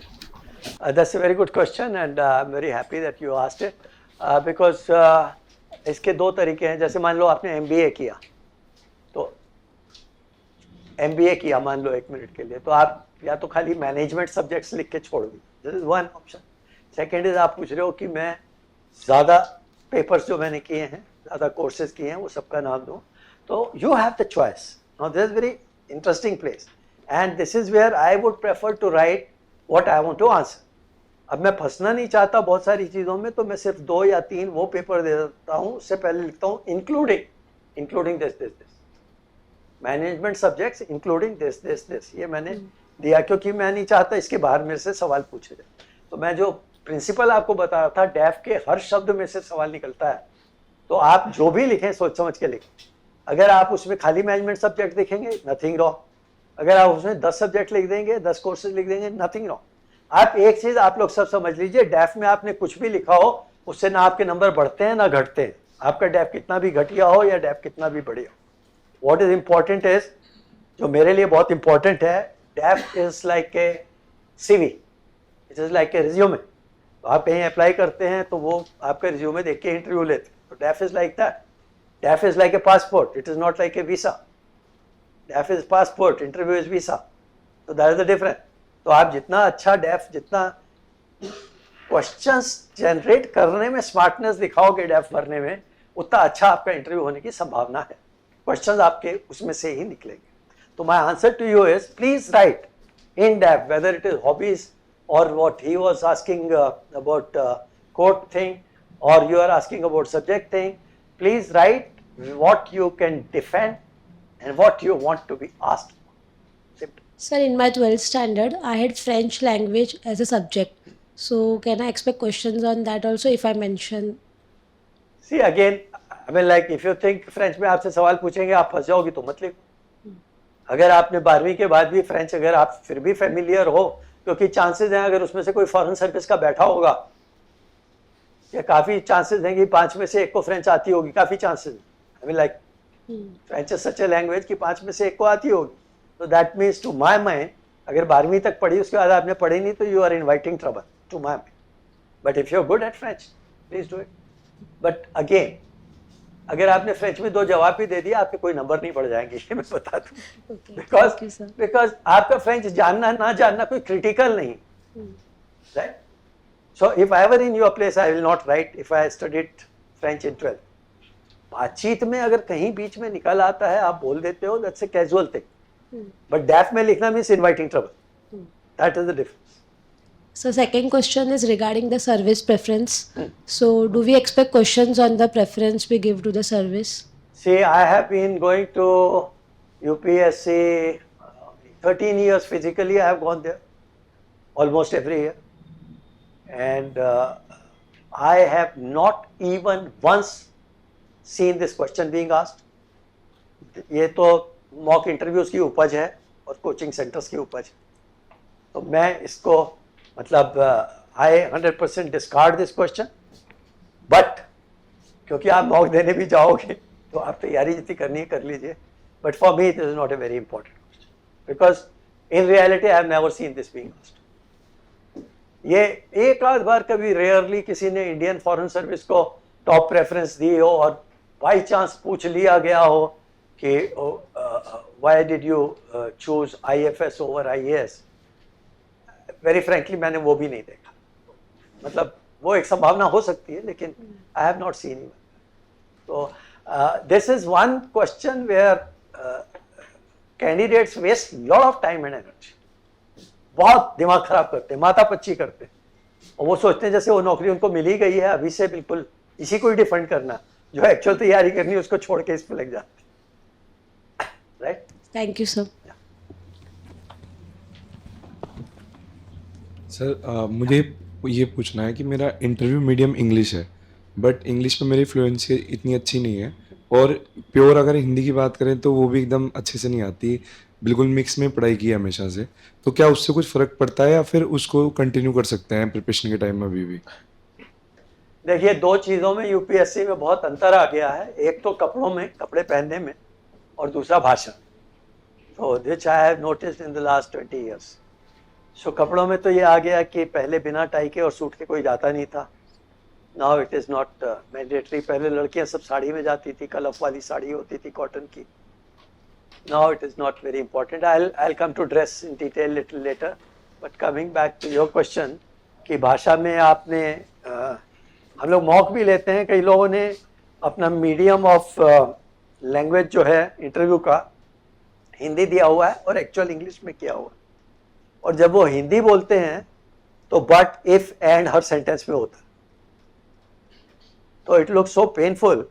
That's a very good question, and I'm very happy that you asked it, because इसके 2 तरीके हैं। जैसे मान लो आपने MBA किया, तो MBA किया मान लो 1 मिनट के लिए, तो आप या तो खाली मैनेजमेंट सब्जेक्ट्स लिख के छोड़ दी, this is one option. Second is आप पूछ रहे हो कि मैं ज़्यादा पेपर्स जो मैंने किए हैं, ज़्यादा कोर्सेज किए हैं, वो सबका नाम दूँ, तो you have the choice. Now this is very interesting place, and this is where I would prefer to write what I want to answer. अब मैं फंसना नहीं चाहता बहुत सारी चीज़ों में, तो मैं सिर्फ 2 या 3 वो पेपर दे देता हूँ, उससे पहले लिखता हूँ including this management subjects including this, ये मैंने दिया क्योंकि मैं नहीं चाहता इसके बाहर मेरे से सवाल पूछे जाए। तो मैं जो प्रिंसिपल आपको बता रहा था, डैफ के हर शब्द में से सवाल निकलता है, तो आप जो भी लिखें सोच समझ के लिखें। अगर आप उसमें खाली मैनेजमेंट सब्जेक्ट लिखेंगे, नथिंग रॉन्ग। अगर आप उसमें 10 सब्जेक्ट लिख देंगे, 10 कोर्सेज लिख देंगे, नथिंग रॉन्ग। आप एक चीज़ आप लोग सब समझ लीजिए, डैफ में आपने कुछ भी लिखा हो, उससे ना आपके नंबर बढ़ते हैं ना घटते हैं। आपका डैफ कितना भी घटिया हो या डैफ कितना भी बढ़िया हो, व्हाट इज इम्पॉर्टेंट इज, जो मेरे लिए बहुत इंपॉर्टेंट है, डैफ is like a CV, it is like a resume. तो आप कहीं अप्लाई करते हैं तो वो आपका रिज्यूमे देख के इंटरव्यू लेते हैं, तो डैफ is like that. डैफ is like a passport, it is not like a visa. डैफ is passport, interview is visa, तो दैट इज द डिफरेंस। तो आप जितना अच्छा डैफ, जितना क्वेश्चंस जनरेट करने में स्मार्टनेस दिखाओगे डैफ भरने में, उतना अच्छा आपका इंटरव्यू होने की संभावना है। क्वेश्चंस आपके उसमें से ही निकलेंगे। तो my answer to you is please write in DAF, whether it is hobbies और what he was asking about court thing और you are asking about subject thing, please write what you can defend and what you want to be asked. Sir, in my 12th standard, I had French language as a subject. So, can I expect questions on that also if I mention? See again, I mean like if you think French में आपसे सवाल पूछेंगे आप फंस जाओगी तो मत लिखो। अगर आपने 12वीं के बाद भी फ्रेंच अगर आप फिर भी फेमिलियर हो, क्योंकि चांसेस हैं अगर उसमें से कोई फॉरेन सर्विस का बैठा होगा, या काफ़ी चांसेस हैं कि 5 में से 1 को फ्रेंच आती होगी, काफ़ी chances. I mean like French is such a language कि 5 में से 1 को आती होगी। तो that means to my mind, अगर 12वीं तक पढ़ी उसके बाद आपने पढ़ी नहीं, तो you are inviting trouble to my mind. But if you are good at French, please do it. But again, अगर आपने फ्रेंच में 2 जवाब भी दे दिया, आपके कोई नंबर नहीं बढ़ जाएंगे, ये मैं बता दूँ। बिकॉज आपका फ्रेंच जानना ना जानना कोई क्रिटिकल नहीं, right? So if I were in your place I will not right if I studied French in 12th। बातचीत में अगर कहीं बीच में निकल आता है, आप बोल देते हो, that's a casual thing. But DAF में लिखना means inviting trouble. That is the difference. So, second question is regarding the service preference. So, do we expect questions on the preference we give to the service? See, I have been going to UPSC 13 years physically. I have gone there almost every year, and I have not even once seen this question being asked. ये तो mock interviews की उपज है और coaching centres की उपज है, तो मैं इसको मतलब आई 100% डिस्कार्ड दिस क्वेश्चन. बट क्योंकि आप मॉक देने भी जाओगे तो आप तैयारी जितनी करनी है कर लीजिए. But for me it is not a very important question because in reality I have never seen this being asked. ये एक आध बार कभी रेयरली किसी ने इंडियन फॉरेन सर्विस को टॉप प्रेफरेंस दी हो और बाई चांस पूछ लिया गया हो कि why did you choose IFS over IAS. Very frankly मैंने वो भी नहीं देखा. मतलब वो एक संभावना हो सकती है, लेकिन I have not seen even. तो this is one question where candidates waste lot of time and energy. बहुत दिमाग खराब करते हैं, माथा पच्ची करते हैं, और वो सोचते हैं जैसे वो नौकरी उनको मिल ही गई है, अभी से बिल्कुल इसी को ही डिफेंड करना, जो एक्चुअल तैयारी करनी है उसको छोड़ के इस पे लग जाते हैं. Right. Thank you, sir. Sir मुझे ये पूछना है कि मेरा इंटरव्यू मीडियम इंग्लिश है, बट इंग्लिश में मेरी फ्लुएंसी इतनी अच्छी नहीं है, और प्योर अगर हिंदी की बात करें तो वो भी एकदम अच्छे से नहीं आती. बिल्कुल मिक्स में पढ़ाई की है हमेशा से. तो क्या उससे कुछ फ़र्क पड़ता है या फिर उसको कंटिन्यू कर सकते हैं प्रिपरेशन के टाइम में अभी भी? देखिए, दो चीज़ों में UPSC में बहुत अंतर आ गया है. एक तो कपड़ों में, कपड़े पहनने में, और दूसरा भाषा. तो which I have noticed in the last 20 years. So कपड़ों में तो ये आ गया कि पहले बिना टाई के और सूट के कोई जाता नहीं था. Now it is not mandatory. पहले लड़कियां सब साड़ी में जाती थी, कलफ वाली साड़ी होती थी कॉटन की. Now it is not very important. I come to dress in detail little later. But coming back to your question कि भाषा में आपने हम लोग मॉक भी लेते हैं. कई लोगों ने अपना मीडियम ऑफ लैंग्वेज जो है इंटरव्यू का हिंदी दिया हुआ है और एक्चुअल इंग्लिश में किया हुआ है. और जब वो हिंदी बोलते हैं तो but, if, and, her sentence में होता है. तो इट लुक्स सो पेनफुल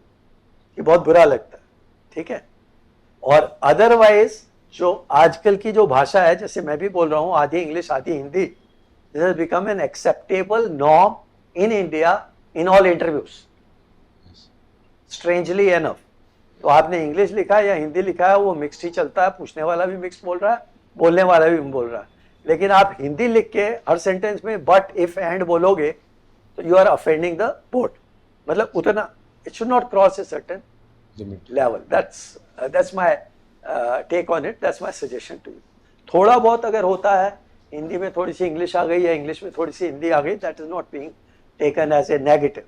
कि बहुत बुरा लगता है. ठीक है. और अदरवाइज जो आजकल की जो भाषा है, जैसे मैं भी बोल रहा हूँ, आधी इंग्लिश आधी Hindi, this has become an acceptable norm in India in all interviews, strangely enough. तो आपने इंग्लिश लिखा है या हिंदी लिखा है, वो मिक्स्ड ही चलता है. पूछने वाला भी मिक्स बोल रहा है, बोलने वाला भी बोल रहा है. लेकिन आप हिंदी लिख के हर सेंटेंस में बट, इफ, एंड बोलोगे तो you are offending the board. मतलब उतना, it should not cross a certain level. That's my take on it. That's my suggestion to you. थोड़ा बहुत अगर होता है, हिंदी में थोड़ी सी इंग्लिश आ गई या इंग्लिश में थोड़ी सी हिंदी आ गई, that is not being taken as a negative.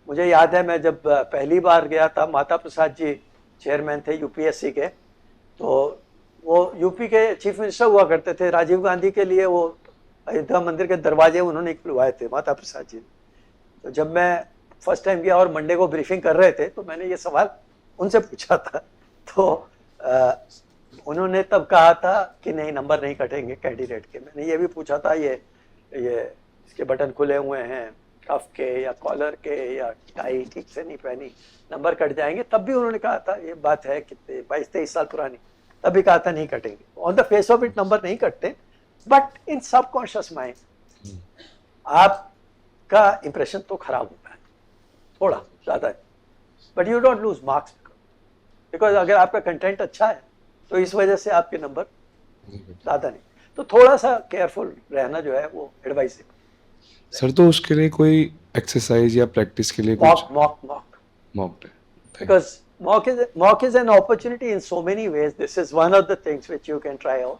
मुझे याद है, मैं जब पहली बार गया था, माता प्रसाद जी चेयरमैन थे UPSC के. तो वो यूपी के चीफ मिनिस्टर हुआ करते थे. राजीव गांधी के लिए वो अयोध्या मंदिर के दरवाजे उन्होंने खुलवाए थे, माता प्रसाद जी. तो जब मैं फर्स्ट टाइम गया और मंडे को ब्रीफिंग कर रहे थे, तो मैंने ये सवाल उनसे पूछा था. तो उन्होंने तब कहा था कि नहीं, नंबर नहीं कटेंगे कैंडिडेट के. मैंने ये भी पूछा था, ये इसके बटन खुले हुए हैं, कफ के या कॉलर के, या टाई ठीक से नहीं पहनी, नंबर कट जाएंगे. तब भी उन्होंने कहा था, ये बात है कितने 22-23 साल पुरानी, तब भी कहा था नहीं कटेंगे. On the face of it number नहीं कटते, बट इन सबकॉन्शियस माइंड आपका इंप्रेशन तो खराब होता है थोड़ा ज़्यादा. But you don't lose marks, because अगर आपका कंटेंट अच्छा है तो इस वजह से आपके नंबर ज़्यादा नहीं. तो थोड़ा सा केयरफुल रहना जो है वो एडवाइस है. सर तो उसके लिए कोई एक्सरसाइज या प्रैक्टिस के लिए कुछ? Mock because mock is an opportunity in so many ways. This is one of the things which you can try out.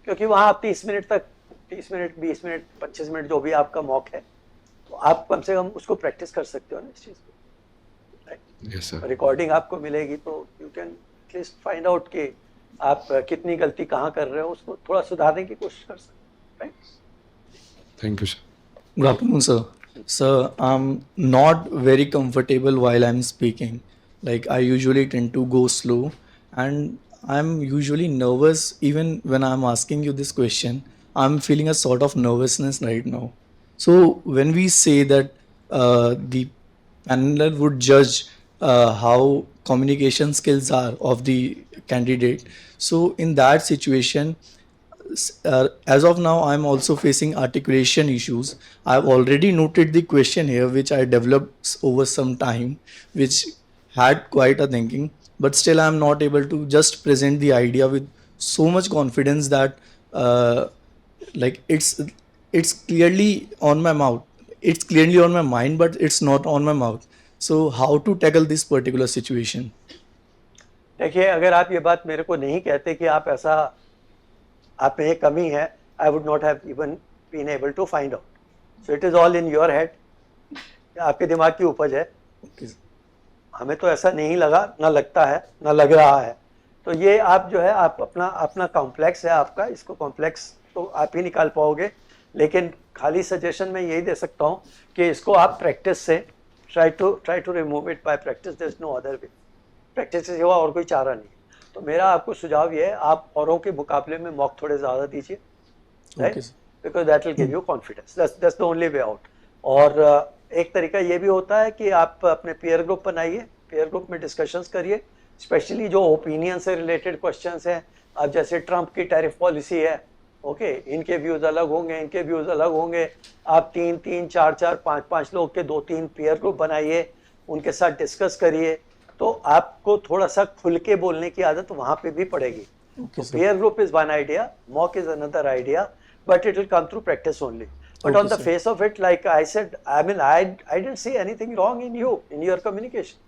क्योंकि वहाँ आप 30 मिनट तक, 30 मिनट, 20 मिनट, 25 मिनट जो भी आपका मॉक है, तो आप कम से कम उसको प्रैक्टिस कर सकते हो ना इस चीज़ को. Yes, sir. रिकॉर्डिंग आपको मिलेगी तो you can at least find out कि आप कितनी गलती कहाँ कर रहे हो, उसको थोड़ा सुधारने की कोशिश कर सकते. Right. Thank you sir. Good afternoon, sir. Sir, I'm not very comfortable while I'm speaking. Like, I usually tend to go slow, and I'm usually nervous even when I'm asking you this question. I'm feeling a sort of nervousness right now. So, when we say that the panel would judge how communication skills are of the candidate. So in that situation, as of now, I'm also facing articulation issues. I've already noted the question here, which I developed over some time, which had quite a thinking, but still I'm not able to just present the idea with so much confidence that like it's clearly on my mouth. It's clearly on my mind, but it's not on my mouth. So how to tackle this particular situation? देखिए, अगर आप ये बात मेरे को नहीं कहते कि आप ऐसा, आप में ये कमी है, I would not have even been able to find out. So it is all in your head, आपके दिमाग की उपज है. हमें तो ऐसा नहीं लगा, ना लगता है, ना लग रहा है. तो ये आप जो है, आप अपना कॉम्प्लेक्स है आपका, इसको कॉम्प्लेक्स तो आप ही निकाल पाओगे. लेकिन खाली सजेशन मैं यही दे सकता हूँ कि इसको आप प्रैक्टिस से try to remove it by practice. There is no other way. Practice से सिवा और कोई चारा नहीं. तो मेरा आपको सुझाव ये है, आप औरों के मुकाबले में मॉक थोड़े ज़्यादा दीजिए, right, because that will give you confidence. That's the only way out. और एक तरीका ये भी होता है कि आप अपने पीयर ग्रुप बनाइए, पीयर ग्रुप में डिस्कशंस करिए, स्पेशली जो ओपिनियन से रिलेटेड क्वेश्चंस हैं. अब जैसे ट्रंप की टैरिफ पॉलिसी है, ओके, इनके व्यूज़ अलग होंगे, इनके व्यूज़ अलग होंगे. आप 3-3, 4-4, 5-5 लोग के 2-3 पीयर ग्रुप बनाइए, उनके साथ डिस्कस करिए. तो आपको थोड़ा सा खुल के बोलने की आदत वहाँ पे भी पड़ेगी. Peer group is one idea, mock is another idea, but it will come through practice only. But on the face of it, like I said, I mean, I didn't see anything wrong in you, in your communication.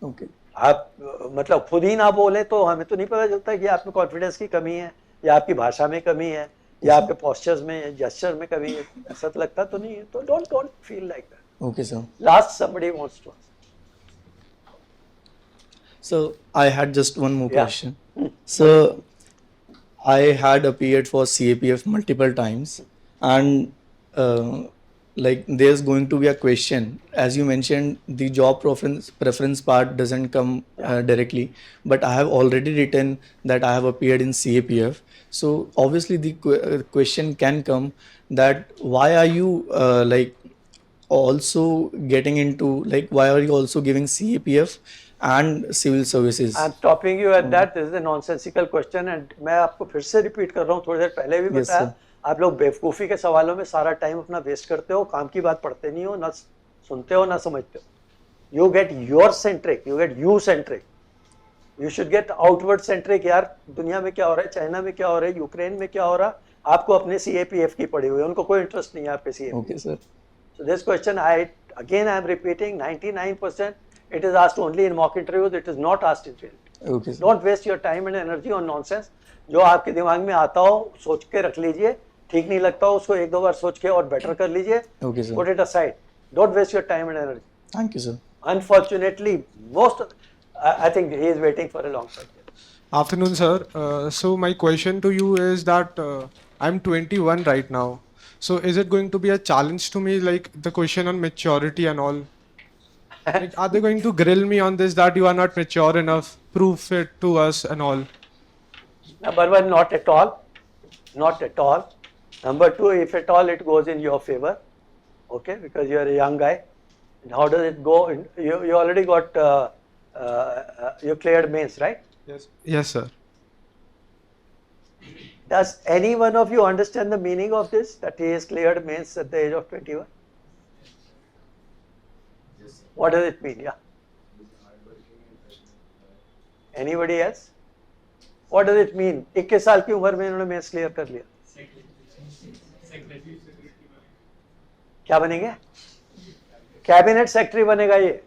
Okay. आप मतलब खुद ही ना बोले तो हमें तो नहीं पता चलता कि आप में कॉन्फिडेंस की कमी है, या आपकी भाषा में कमी है, या आपके पोस्चर्स में, जेस्चर में कमी है. ऐसा तो लगता तो नहीं है. तो don't feel like that. Okay, sir. Last, somebody wants to ask. So I had just one more Yeah. question. So I had appeared for CAPF multiple times, and like there's going to be a question. As you mentioned, the job preference part doesn't come directly, but I have already written that I have appeared in CAPF. So obviously the question can come that why are you like also getting into, like why are you also giving CAPF and civil services? I'm stopping you at that. This is a nonsensical question, and मैं आपको फिर से repeat कर रहा हूँ. थोड़ी देर पहले भी Yes, बताया, sir. आप लोग बेवकूफ़ी के सवालों में सारा टाइम अपना वेस्ट करते हो, काम की बात पढ़ते नहीं हो, ना सुनते हो, ना समझते हो. You get your centric, you get you centric. You should get outward centric. यार दुनिया में क्या हो रहा है, चाइना में क्या हो रहा है, यूक्रेन में क्या हो रहा है, आपको अपने CAPF की पड़ी हुई है, उनको कोई इंटरेस्ट नहीं है आपके CAPF. Okay, sir. So this question, I am repeating, 99% it is asked only in mock interviews. It is not asked in reality. Okay, sir. Don't waste your time and energy on nonsense. जो आपके दिमाग में आता हो सोच के रख लीजिए, ठीक नहीं लगता हो उसको 1-2 बार सोच के और बेटर कर लीजिए. Okay, sir. Put it aside. Don't waste your time and energy. Thank you, sir. Unfortunately, I think he is waiting for a long time. Afternoon, sir. So my question to you is that I'm 21 right now. So is it going to be a challenge to me, like the question on maturity and all? Like, are they going to grill me on this that you are not mature enough? Prove it to us and all. Number one, not at all. Not at all. Number two, if at all it goes in your favor, okay, because you are a young guy. And how does it go? You already got, you cleared mains, right? Yes. Yes, sir. Does any one of you understand the meaning of this, that he is cleared mains at the age of 21? What does it mean? Yeah. Anybody else? What does it mean? 21 साल की उम्र में इन्होंने mains clear कर लिया. क्या बनेंगे? Cabinet secretary बनेगा ये.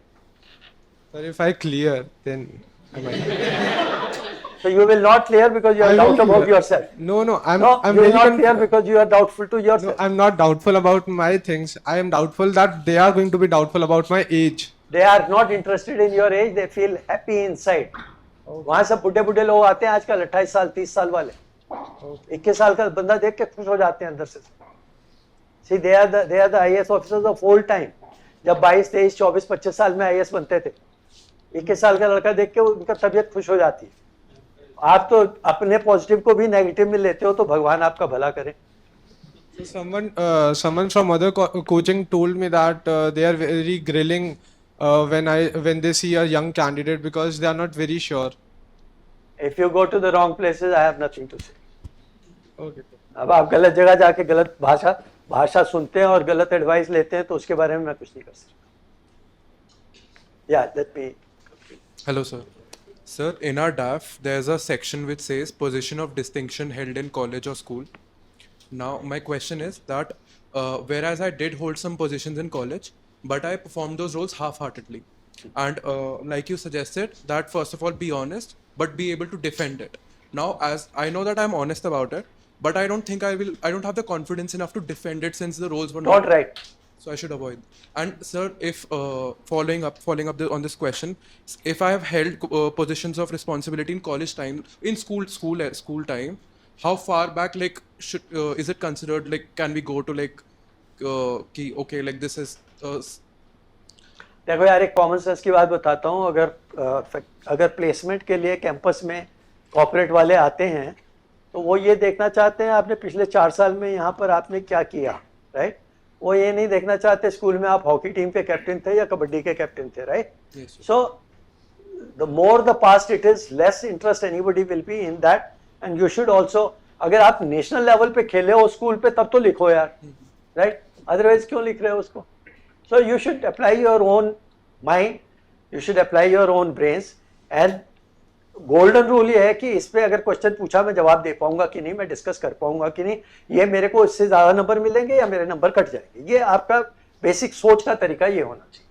Sir, if I clear, then I might. So you will not clear because you are I will doubt about clear. yourself. No, I'm No, you will very not clear because you are doubtful to No, yourself. I'm not doubtful about my things. I am doubtful that they are going to be doubtful about my age. They are not interested in your age. They feel happy inside. वहाँ सब बुढ़े लोग आते हैं आजकल 28 साल 30 साल वाले. 21 साल का बंदा देख के खुश हो जाते हैं अंदर से. See, they are the IAS officers of old time. जब 22, 23, 24, 25 साल में IAS बनते थे, 21 साल का लड़का देख के उनका तबीयत खुश हो जाती है. आप तो अपने पॉजिटिव को भी नेगेटिव में लेते हो, तो भगवान आपका भला करे. So someone from other coaching told me that they are very grilling when they see a young candidate because they are not very sure. If you go to the wrong places, I have nothing to say. Okay. अब आप गलत जगह जाके गलत भाषा सुनते हैं और गलत एडवाइस लेते हैं तो उसके बारे में मैं कुछ नहीं कर सकता. Yeah, let me. Hello, sir. Sir, in our DAF, there's a section which says position of distinction held in college or school. Now, my question is that whereas I did hold some positions in college, but I performed those roles half-heartedly. And like you suggested, that first of all, be honest, but be able to defend it. Now, as I know that I'm honest about it, but I don't think I don't have the confidence enough to defend it since the roles were not. Don't write. So I should avoid. And sir, if following up on this question, if I have held positions of responsibility in college time, in school time, how far back like should is it considered, like can we go to like okay, like this is देखो यार, एक common sense की बात बताता हूँ. अगर placement के लिए कैंपस में कॉर्पोरेट वाले आते हैं तो वो ये देखना चाहते हैं आपने पिछले 4 साल में यहाँ पर आपने क्या किया, राइट? वो ये नहीं देखना चाहते स्कूल में आप हॉकी टीम के कैप्टन थे या कबड्डी के कैप्टन थे, right? So the more the past it is, less interest anybody will be in that. And you should also, अगर आप नेशनल लेवल पे खेले हो स्कूल पे तब तो लिखो यार, राइट? अदरवाइज क्यों लिख रहे हो उसको? सो you should apply your own mind, you should apply your own brains. And golden rule ये है कि इस पे अगर क्वेश्चन पूछा मैं जवाब दे पाऊंगा कि नहीं, मैं डिस्कस कर पाऊंगा कि नहीं, ये मेरे को इससे ज़्यादा नंबर मिलेंगे या मेरे नंबर कट जाएंगे, ये आपका बेसिक सोच का तरीका ये होना चाहिए.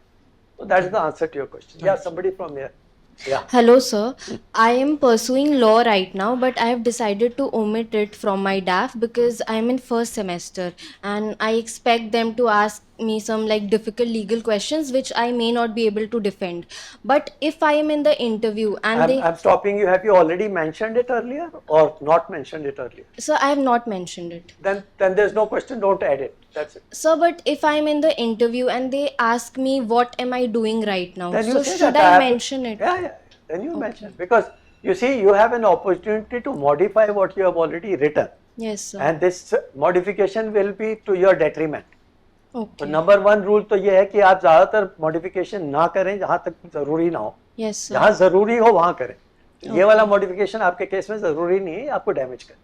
So that is the answer to your question. Yeah, somebody from here. Yeah. Hello, sir. I am pursuing law right now, but I have decided to omit it from my DAF because I am in first semester and I expect them to ask me some like difficult legal questions which I may not be able to defend. But if I am in the interview and I'm stopping you. Have you already mentioned it earlier or not mentioned it earlier? Sir, I have not mentioned it. Then there's no question. Don't add it. That's it. Sir, but if I am in the interview and they ask me what am I doing right now, Then you so say should that I have- mention it? Yeah. Then you mention it. Because you see, you have an opportunity to modify what you have already written. Yes, sir. And this modification will be to your detriment. तो Okay. Number 1 rule तो ये है कि आप ज्यादातर modification ना करें जहां तक जरूरी ना हो. Yes, sir. जहां जरूरी हो वहां करें. तो ये वाला मॉडिफिकेशन आपके केस में जरूरी नहीं है, आपको डैमेज करे.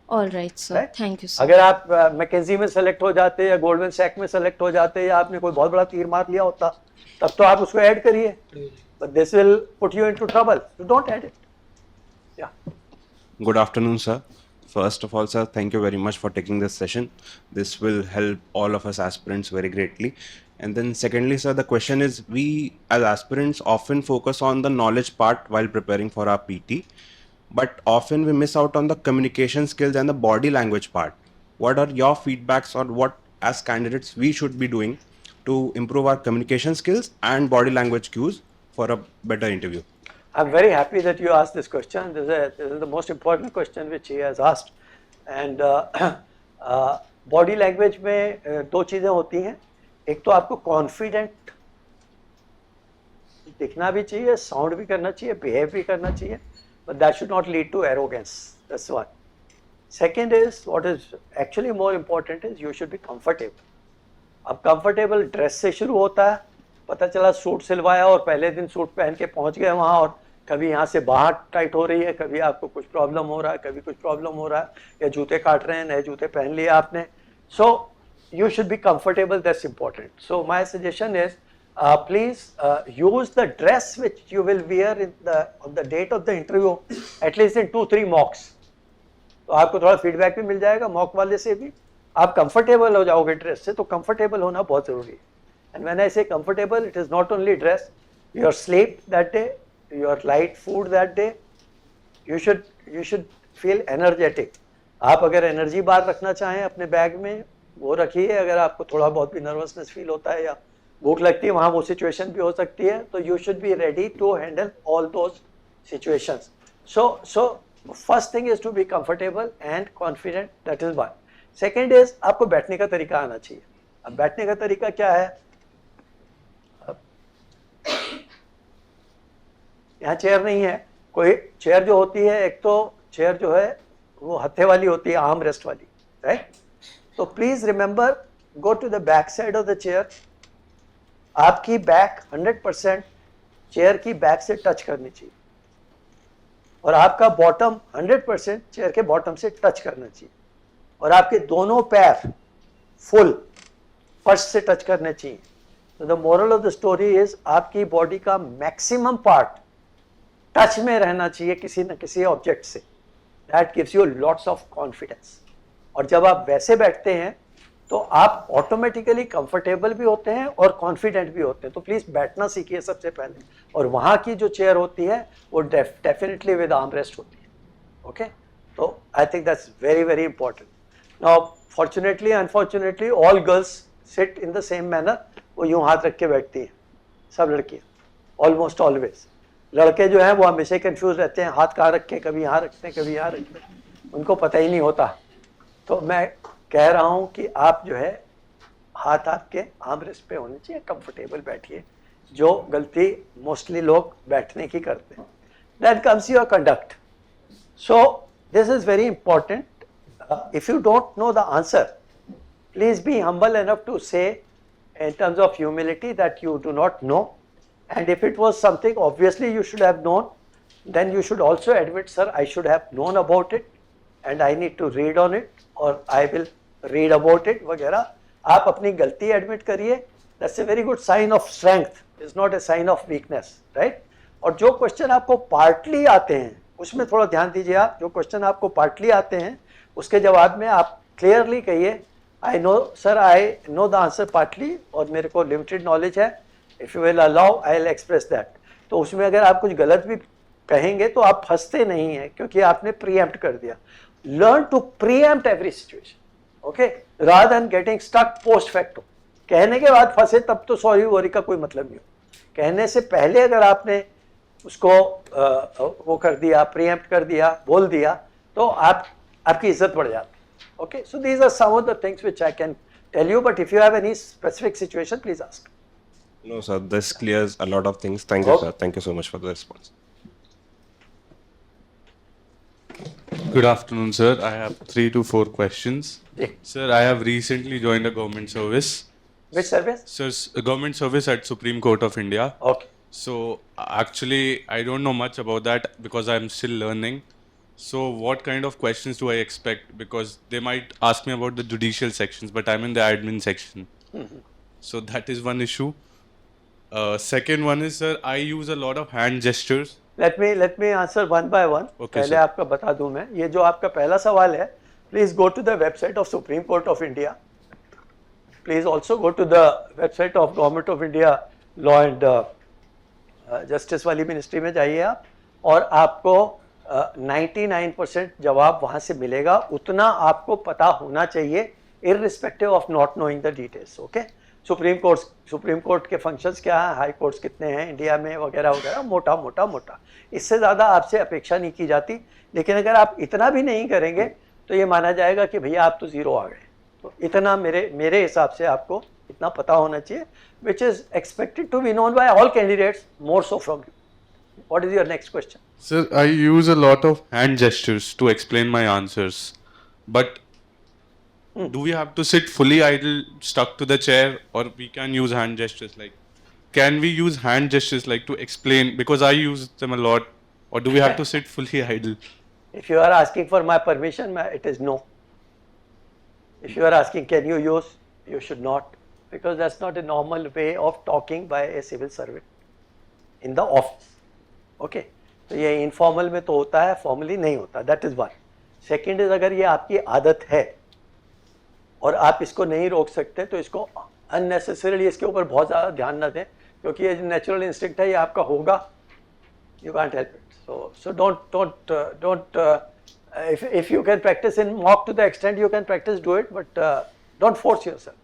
All right, sir. Right? Thank you, sir. अगर आप मैकेंजी में सेलेक्ट हो जाते या गोल्डमैन सैक में सेलेक्ट हो जाते या आपने कोई बहुत बड़ा तीर मार लिया होता तब तो आप उसको ऐड करिए. But this will put you into trouble. So don't add it. Yeah. Good afternoon, sir. First of all, sir, thank you very much for taking this session. This will help all of us aspirants very greatly. And then secondly, sir, the question is, we as aspirants often focus on the knowledge part while preparing for our PT, but often we miss out on the communication skills and the body language part. What are your feedbacks on what as candidates we should be doing to improve our communication skills and body language cues for a better interview? I'm very happy that you asked this question. This is the most important question which he has asked. And body language में दो चीज़ें होती हैं. एक तो आपको confident दिखना भी चाहिए, sound भी करना चाहिए, behave भी करना चाहिए, but that should not lead to arrogance. That's one. Second is, what is actually more important is you should be comfortable. अब comfortable dress से शुरू होता है. पता चला सूट सिलवाया और पहले दिन सूट पहन के पहुंच गए वहाँ और कभी यहाँ से बाहर टाइट हो रही है, कभी आपको कुछ प्रॉब्लम हो रहा है, कभी कुछ प्रॉब्लम हो रहा है, या जूते काट रहे हैं, नए जूते पहन लिए आपने. So you should be comfortable, that's important. So my suggestion is please use the dress which you will wear on the date of the interview at least in 2-3 mocks. तो आपको थोड़ा फीडबैक भी मिल जाएगा मॉक वाले से भी. आप कंफर्टेबल हो जाओगे ड्रेस से, तो कंफर्टेबल होना बहुत ज़रूरी है. And when I say comfortable, it is not only dress, your sleep that day, your light food that day. You should feel energetic. आप अगर एनर्जी बार रखना चाहें अपने बैग में वो रखिए. अगर आपको थोड़ा बहुत भी नर्वसनेस फील होता है या भूख लगती है, वहाँ वो सिचुएशन भी हो सकती है, तो you should be ready to handle all those situations. So first thing is to be comfortable and confident. That is one. Second is आपको बैठने का तरीका आना चाहिए. अब बैठने का तरीका क्या है? यहाँ चेयर नहीं है. कोई चेयर जो होती है, एक तो चेयर जो है वो हत्थे वाली होती है, आर्म रेस्ट वाली, राइट? तो please remember, go to the back side of the chair. आपकी बैक 100% चेयर की बैक से टच करनी चाहिए और आपका बॉटम 100% चेयर के बॉटम से टच करना चाहिए और आपके दोनों पैर फुल फर्श से टच करने चाहिए. तो the moral of the story is आपकी बॉडी का मैक्सिमम पार्ट टच में रहना चाहिए किसी न किसी ऑब्जेक्ट से. That gives you lots of confidence. और जब आप वैसे बैठते हैं तो आप ऑटोमेटिकली कंफर्टेबल भी होते हैं और कॉन्फिडेंट भी होते हैं. तो प्लीज़ बैठना सीखिए सबसे पहले. और वहाँ की जो चेयर होती है वो डेफिनेटली विद आर्म रेस्ट होती है. ओके, तो I think that's very very important. Now fortunately unfortunately all girls sit in the same manner. वो यूँ हाथ रख के बैठती हैं सब लड़कियाँ, ऑलमोस्ट ऑलवेज. लड़के जो हैं वो हमेशा कंफ्यूज रहते हैं, हाथ कहाँ रखें, कभी यहाँ रखते हैं कभी यहाँ रखते हैं, उनको पता ही नहीं होता. तो मैं कह रहा हूँ कि आप जो है हाथ आपके आर्म रेस्ट पे होने चाहिए, कंफर्टेबल बैठिए, जो गलती मोस्टली लोग बैठने की करते हैं. That comes your conduct. So this is very important. If you don't know the answer, please be humble enough to say in terms of humility that you do not know, and if it was something obviously you should have known, then you should also admit, sir, I should have known about it and I need to read on it or I will read about it वगैरह. आप अपनी गलती admit करिए. that's a very good sign of strength, is not a sign of weakness, right? और जो question आपको partly आते हैं उसमें थोड़ा ध्यान दीजिए. आप जो क्वेश्चन आपको पार्टली आते हैं उसके जवाब में आप क्लियरली कहिए, I know, sir, I know the answer partly और मेरे को limited knowledge है. If you will allow, I'll express that. तो उसमें अगर आप कुछ गलत भी कहेंगे तो आप फंसते नहीं हैं क्योंकि आपने preempt कर दिया. Learn to preempt every situation, okay? Rather than getting stuck post facto. कहने के बाद फंसे तब तो सॉरी वॉरी का कोई मतलब नहीं हो. कहने से पहले अगर आपने उसको वो कर दिया, preempt कर दिया, बोल दिया, तो आपकी इज्जत बढ़ जाती. Okay, so these are some of the things which I can tell you, but if you have any specific situation, please ask. No, sir, this clears a lot of things. Thank you, sir. Thank you so much for the response. Good afternoon, sir. I have 3 to 4 questions. Yeah. Sir, I have recently joined a government service. Which service? Sir, a government service at Supreme Court of India. Okay. So, actually, I don't know much about that because I'm still learning. So, what kind of questions do I expect? Because they might ask me about the judicial sections, but I'm in the admin section. So, that is one issue. Second one is, sir, I use a lot of hand gestures. Let me answer one by one. Okay, पहले sir. आपका बता दूं मैं. ये जो आपका पहला सवाल है, please go to the website of Supreme Court of India. Please also go to the website of Government of India Law and Justice वाली मिनिस्ट्री में जाइए आप, और आपको 99% जवाब वहाँ से मिलेगा. उतना आपको पता होना चाहिए irrespective of not knowing the details. Okay? Supreme court के फंक्शंस क्या हैं, हाई कोर्ट्स कितने हैं इंडिया में वगैरह वगैरह, मोटा. इससे ज़्यादा आपसे अपेक्षा नहीं की जाती. लेकिन अगर आप इतना भी नहीं करेंगे तो ये माना जाएगा कि भैया आप तो ज़ीरो आ गए. तो इतना मेरे हिसाब से आपको इतना पता होना चाहिए, which is expected to be known by all candidates, more so from you. What is your next question? Sir, I use a lot of hand gestures to explain my answers. But do we have to sit fully idle, stuck to the chair, or we can use hand gestures? Like, can we use hand gestures like to explain? Because I use them a lot. Or do we have to sit fully idle? If you are asking for my permission, it is no. If you are asking can you use, you should not, because that's not a normal way of talking by a civil servant in the office. Okay? तो ये informal में तो होता है, formally नहीं होता. That is one. Second is, अगर ये आपकी आदत है और आप इसको नहीं रोक सकते तो इसको अननेसेसरीली इसके ऊपर बहुत ज़्यादा ध्यान ना दें, क्योंकि ये नेचुरल इंस्टिंक्ट है, ये आपका होगा. You can't help it. So don't if you can practice in mock to the extent you can practice, do it, but don't force yourself.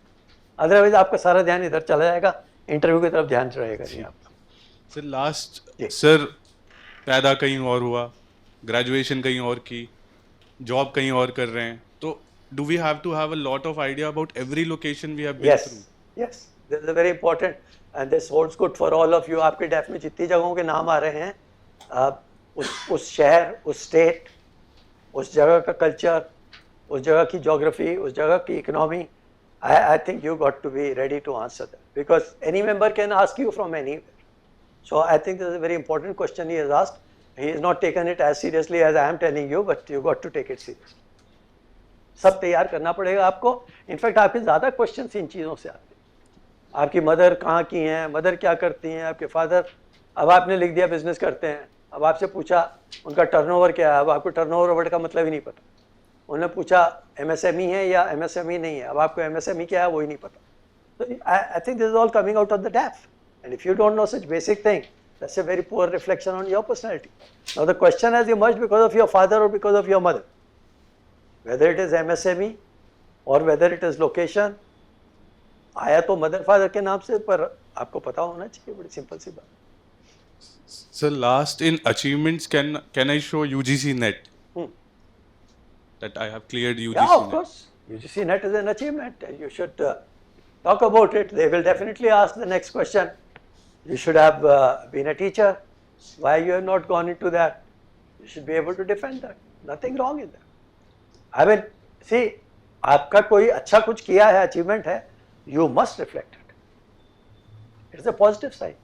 Otherwise आपका सारा ध्यान इधर चला जाएगा, इंटरव्यू की तरफ ध्यान रहेगा नहीं आपका. सर लास्ट, सर पैदा कहीं और हुआ, ग्रेजुएशन कहीं और की, जॉब कहीं और कर रहे हैं, तो do we have to have a lot of idea about every location we have been through? Yes, this is very important and this holds good for all of you. आपके डेफ में जितनी जगहों के नाम आ रहे हैं, उस शहर, उस स्टेट, उस जगह का कल्चर, उस जगह की जोग्राफी, उस जगह की economy, I think you got to be ready to answer that, because any member can ask you from anywhere. So I think this is a very important question he has asked. He has not taken it as seriously as I am telling you, but you got to take it seriously. सब तैयार करना पड़ेगा आपको. In fact आपके ज़्यादा question in चीज़ों से आते हैं. आपकी मदर कहाँ की हैं, मदर क्या करती हैं, आपके फादर, अब आपने लिख दिया बिजनेस करते हैं, अब आपसे पूछा उनका टर्नओवर क्या है, अब आपको टर्नओवर वर्ड का मतलब ही नहीं पता. उन्होंने पूछा MSME है या MSME नहीं है, अब आपको MSME क्या है वो ही नहीं पता. So I think this is all coming out of the DAF, and if you don't know such basic thing, that's a very poor reflection on your personality. Now the question has emerged because of your father or because of your mother. Whether it is MSME or whether it is location, आया तो mother father के नाम से, पर आपको पता होना चाहिए. बड़ी सिंपल सी बात. So last in achievements, can I show UGC net? That I have cleared UGC Yeah, of net. course. UGC net is an achievement. You should talk about it. They will definitely ask the next question. You should have been a teacher. Why you have not gone into that? You should be able to defend that. Nothing wrong in that. I mean, see, आपका कोई अच्छा कुछ किया है, achievement है, you must reflect it. It's a positive sign.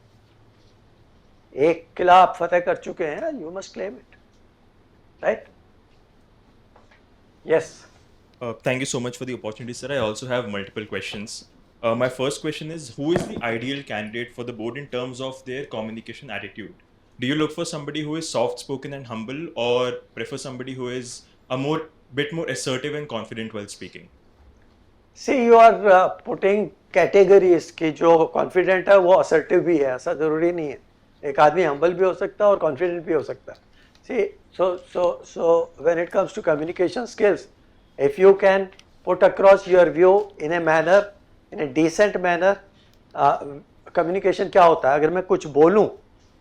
एक किला आप फतेह कर चुके हैं, you must claim it, right? Yes. Thank you so much for the opportunity, sir. I also have multiple questions. My first question is, who is the ideal candidate for the board in terms of their communication attitude? Do you look for somebody who is soft-spoken and humble, or prefer somebody who is a bit more assertive and confident while speaking? See, you are putting categories कि जो confident है वो assertive भी है, ऐसा ज़रूरी नहीं है. एक आदमी humble भी हो सकता है और confident भी हो सकता है. See, so when it comes to communication skills, if you can put across your view in a manner, in a decent manner, communication क्या होता है? अगर मैं कुछ बोलूं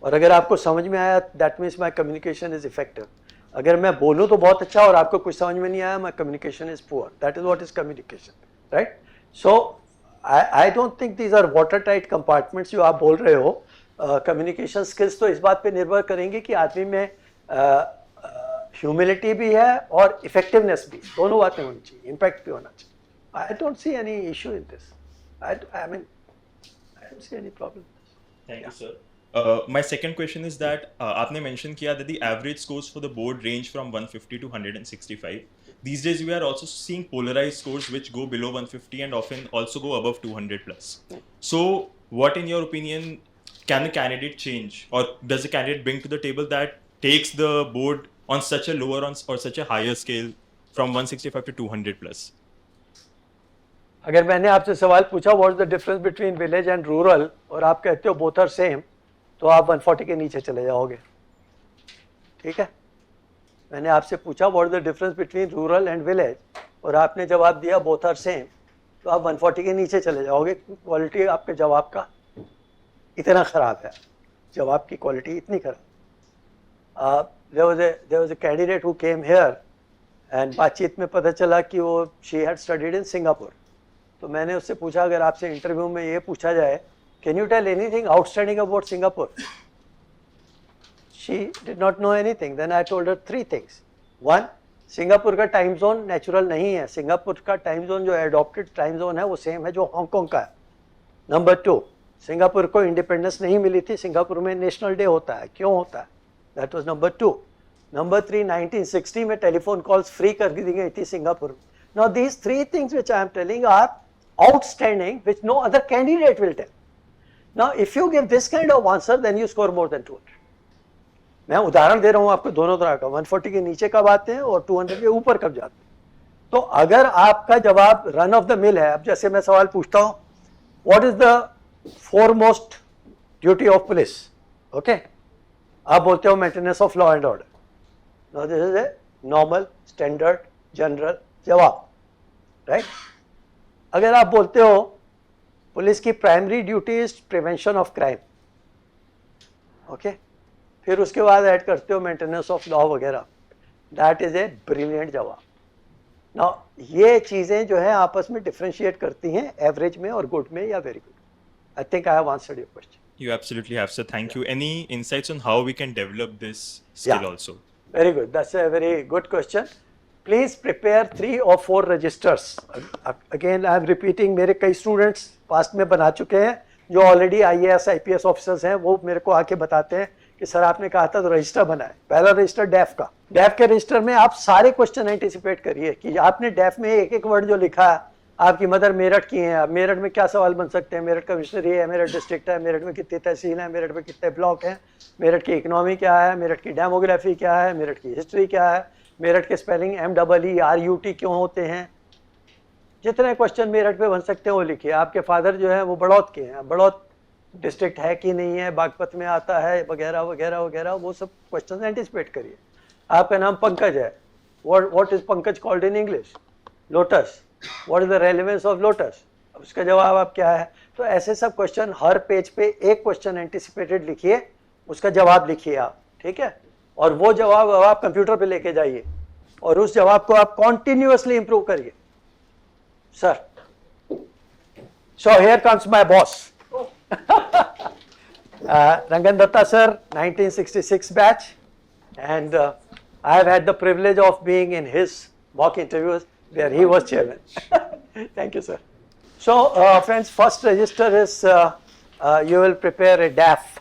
और अगर आपको समझ में आया, that means my communication is effective. अगर मैं बोलूं तो बहुत अच्छा और आपको कुछ समझ में नहीं आया, my communication is poor. That is what is communication, right? So I don't think these are watertight compartments जो आप बोल रहे हो. Communication skills तो इस बात पे निर्भर करेंगे कि आदमी में ह्यूमिलिटी भी है और इफेक्टिवनेस भी, दोनों बातें होनी चाहिए, इम्पैक्ट भी होना चाहिए. I don't see any issue in this. I mean I don't see any problem. Thank you, sir. My second question is that आपने mention किया that the average scores for the board range from 150 to 165. These days we are also seeing polarized scores which go below 150 and often also go above 200 plus. So what in your opinion can the candidate change, or does the candidate bring to the table that takes the board on such a lower or such a higher scale from 165 to 200 plus? अगर मैंने आपसे सवाल पूछा what is the difference between village and rural और आप कहते हो both are same, तो आप 140 के नीचे चले जाओगे. ठीक है, मैंने आपसे पूछा what is the difference between rural and village और आपने जवाब दिया बोथ आर सेम, तो आप 140 के नीचे चले जाओगे. क्वालिटी आपके जवाब का इतना ख़राब है, जवाब की क्वालिटी इतनी ख़राब. there was a candidate who came here and बातचीत में पता चला कि वो she had studied in Singapore. तो मैंने उससे पूछा अगर आपसे इंटरव्यू में ये पूछा जाए can you tell anything outstanding about Singapore? She did not know anything. Then I told her 3 things. 1, Singapore का टाइम जोन नेचुरल नहीं है. सिंगापुर का टाइम जोन जो एडॉप्टेड टाइम जोन है वो सेम है जो हांगकांग का है. नंबर 2, सिंगापुर को इंडिपेंडेंस नहीं मिली थी, सिंगापुर में नेशनल डे होता है, क्यों होता है? That was number 2. नंबर 3, 1960 में टेलीफोन कॉल्स फ्री कर दी गई थी सिंगापुर में. Now these 3 things which I am telling are outstanding which no other candidate will tell. Now if you give this kind of answer then you score more than 200. मैं उदाहरण दे रहा हूँ आपको दोनों तरह का, 140 के नीचे कब आते हैं और 200 के ऊपर कब जाते हैं. तो अगर आपका जवाब रन ऑफ द मिल है, अब जैसे मैं सवाल पूछता हूँ what is the foremost duty of police, okay, आप बोलते हो maintenance of law and order. Now this is a normal standard general जवाब, राइट? अगर आप बोलते हो पुलिस की primary duty is prevention of crime, okay, फिर उसके बाद ऐड करते हो मेंटेनेंस ऑफ लॉ वगैरह, दैट इज ए ब्रिलियंट जवाब. नाउ ये चीज़ें जो है आपस में डिफ्रेंशिएट करती हैं एवरेज में और गुड में या very good. I think I have answered your question. You absolutely have, sir. Thank you. Any insights on how we can develop this skill also? Very good. That's a very good question. please prepare 3 or 4 registers. Again, I am repeating, मेरे कई students past में बना चुके हैं जो already IAS, IPS officers हैं, वो मेरे को आके बताते हैं कि सर आपने कहा था तो रजिस्टर बनाए. पहला रजिस्टर डैफ का. डैफ के रजिस्टर में आप सारे क्वेश्चन एंटिसिपेट करिए कि आपने डैफ में एक एक वर्ड जो लिखा है, आपकी मदर मेरठ की है, अब मेरठ में क्या सवाल बन सकते हैं, मेरठ का विषय है, मेरठ डिस्ट्रिक्ट है, मेरठ में कितनी तहसील है, मेरठ में कितने ब्लॉक हैं, मेरठ की इकोनॉमी क्या है, मेरठ की डेमोग्राफी क्या है, मेरठ की हिस्ट्री क्या है, मेरठ के स्पेलिंग MEERUT क्यों होते हैं. जितने क्वेश्चन मेरठ पे बन सकते हैं वो लिखिए. आपके फादर जो है वो बड़ौत के हैं, बड़ौत डिस्ट्रिक्ट है कि नहीं है, बागपत में आता है, वगैरह वगैरह वगैरह, वो सब क्वेश्चन एंटिसिपेट करिए. आपका नाम पंकज है, what is Pankaj called in English? Lotus. What is the relevance of lotus? अब उसका जवाब आप क्या है? तो ऐसे सब क्वेश्चन हर पेज पे एक क्वेश्चन एंटिसिपेटेड लिखिए, उसका जवाब लिखिए आप, ठीक है. और वो जवाब अब आप कंप्यूटर पे लेके जाइए और उस जवाब को आप कॉन्टिन्यूअसली इंप्रूव करिए. Sir, so here comes my boss Rangan Datta sir, 1966 batch, and I have had the privilege of being in his mock interviews where he was chairman. Thank you, sir. So, friends, first register is you will prepare a DAF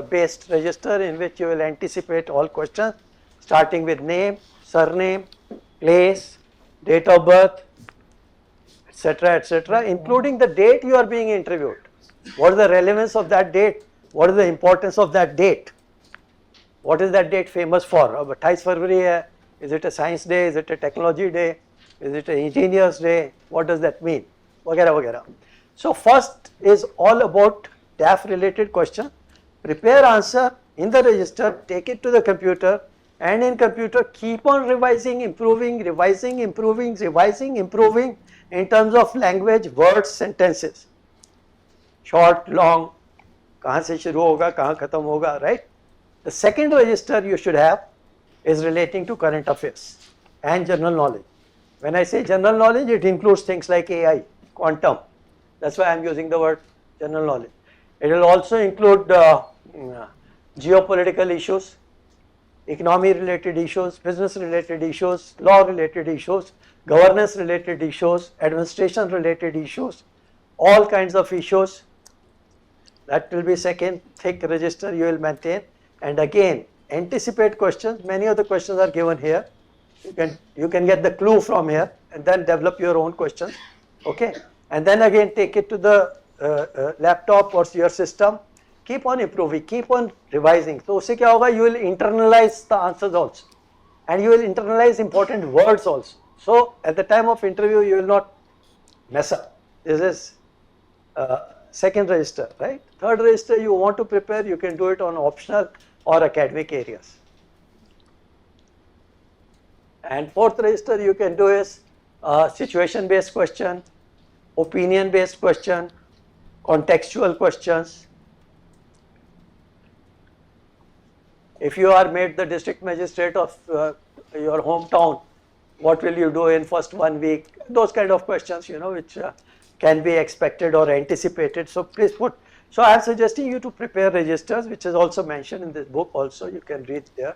based register in which you will anticipate all questions, starting with name, surname, place, date of birth, etc., including the date you are being interviewed. What is the relevance of that date? What is the importance of that date? What is that date famous for? 28 फरवरी है. Is it a science day? Is it a technology day? Is it an engineer's day? What does that mean? वगैरह वगैरह. So first is all about DAF related question. Prepare answer in the register, take it to the computer, and in computer keep on revising, improving, revising, improving, revising, improving in terms of language, words, sentences. Short, long, कहाँ से शुरू होगा, कहाँ खत्म होगा, right? The second register you should have is relating to current affairs and general knowledge. When I say general knowledge, it includes things like AI, quantum. That's why I'm using the word general knowledge. It will also include geopolitical issues, economy related issues, business related issues, law related issues, governance related issues, administration related issues, all kinds of issues. That will be second thick register you will maintain. And again, anticipate questions. Many of the questions are given here. You can get the clue from here and then develop your own questions. Okay. And then again take it to the laptop or your system. Keep on improving, keep on revising. So usse kya hoga? You will internalize the answers also. And you will internalize important words also. So at the time of interview, you will not mess up. This is second register, right? Third register you want to prepare, you can do it on optional or academic areas. And fourth register you can do is situation based question, opinion based question, contextual questions. If you are made the district magistrate of your hometown, what will you do in first 1 week? Those kind of questions, you know, which can be expected or anticipated. So please put, so I am suggesting you to prepare registers, which is also mentioned in this book also, you can read there.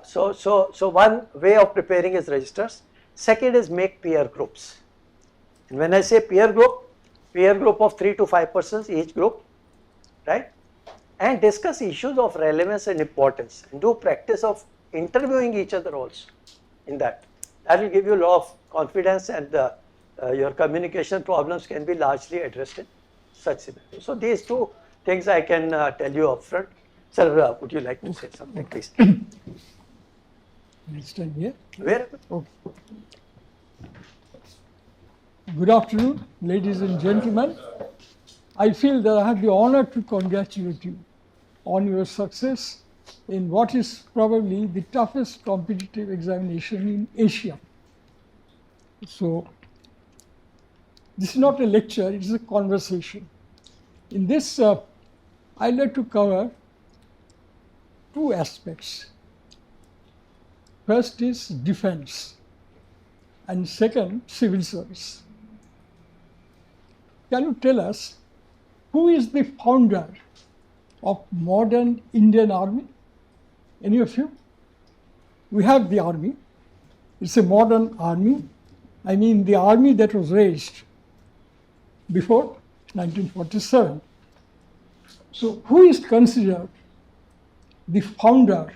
So one way of preparing is registers. Second is make peer groups. And when I say peer group of 3 to 5 persons each group, right? And discuss issues of relevance and importance, and do practice of interviewing each other also in that. That will give you a lot of confidence, and your communication problems can be largely addressed in such scenarios. So these two things I can tell you upfront. Sir, would you like to say something, please? Next time here. Where? Okay. Good afternoon, ladies and gentlemen. I feel that I have the honor to congratulate you on your success in what is probably the toughest competitive examination in Asia. So, this is not a lecture, it is a conversation. In this, I'd like to cover two aspects. First is defense, and second, civil service. Can you tell us who is the founder of modern Indian Army? Any of you? We have the army. It's a modern army. I mean, the army that was raised before 1947. So, who is considered the founder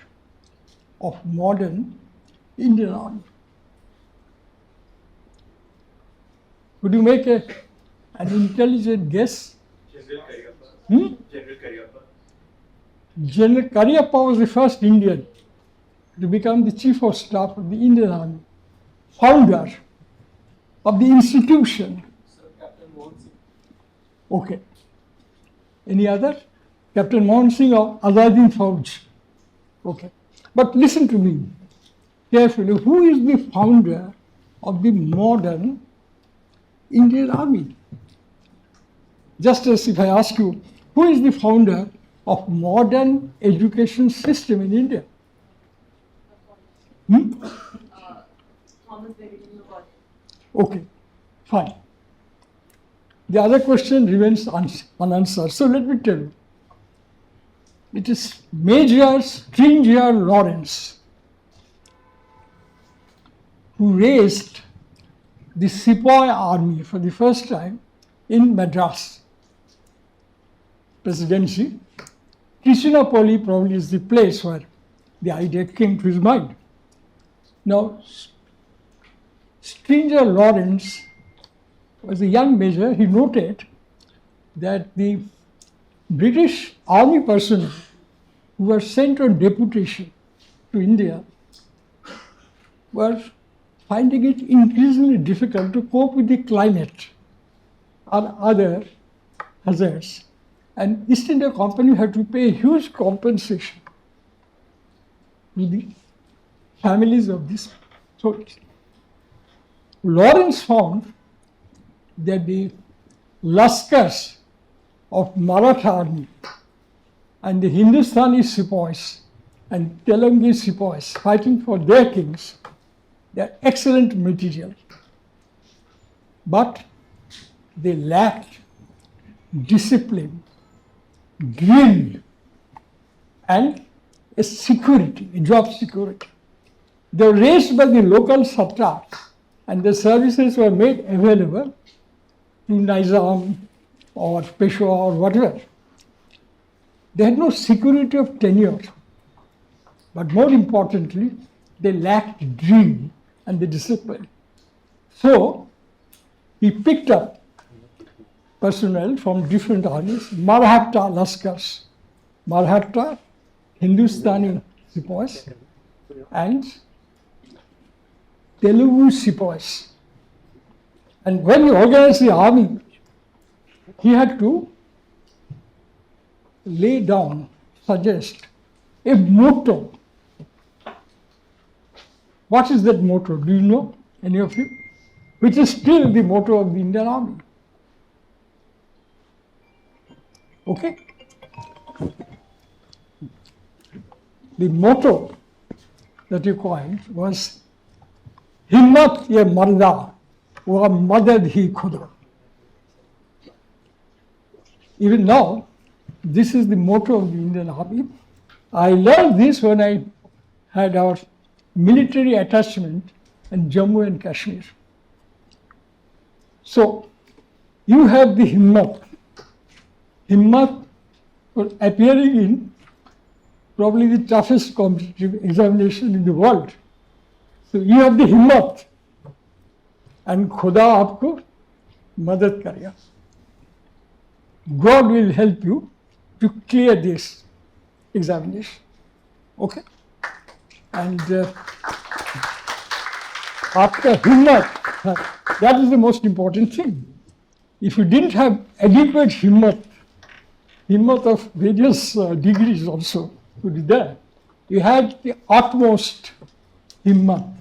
of modern Indian Army? Could you make an intelligent guess? General Cariappa. Hmm? General Cariappa. General Cariappa was the first Indian to become the chief of staff of the Indian Army, founder of the institution. Okay. Any other? Captain Mohan Singh or Azadin Fauj? Okay. But listen to me carefully. Who is the founder of the modern Indian Army? Just as if I ask you, who is the founder of modern education system in India? Okay, fine. The other question remains unanswered. So let me tell you. It is Major Stringer Lawrence who raised the Sepoy army for the first time in Madras presidency. Trichinopoly probably is the place where the idea came to his mind. Now, Stringer Lawrence was a young major. He noted that the British army personnel who were sent on deputation to India were finding it increasingly difficult to cope with the climate and other hazards. And East India Company had to pay huge compensation to the families of these soldiers. Lawrence found that the Laskars of Maratha army and the Hindustani sepoys and Telugu sepoys fighting for their kings, they are excellent material. But they lacked discipline, drill, and a security, a job security. They were raised by the local satraps and the services were made available to Nizam or Peshawar or whatever. They had no security of tenure. But more importantly, they lacked drill and the discipline. So, he picked up personnel from different armies, Maratha Laskars, Maratha, Hindustani sepoys, and Telugu sepoys. And when he organized the army, he had to lay down, suggest a motto. What is that motto? Do you know, any of you? Which is still the motto of the Indian Army. Okay? The motto that he coined was Himmat ye marda wa madad hi khuda. Even now, this is the motto of the Indian Army. I learned this when I had our military attachment in Jammu and Kashmir. So, you have the Himmat. Himmat for appearing in probably the toughest competitive examination in the world. So, you have the Himmat and Khuda aapko madad karega. God will help you to clear this examination. Okay? And after himmat, that is the most important thing. If you didn't have adequate himmat of various degrees also to be there, you had the utmost himmat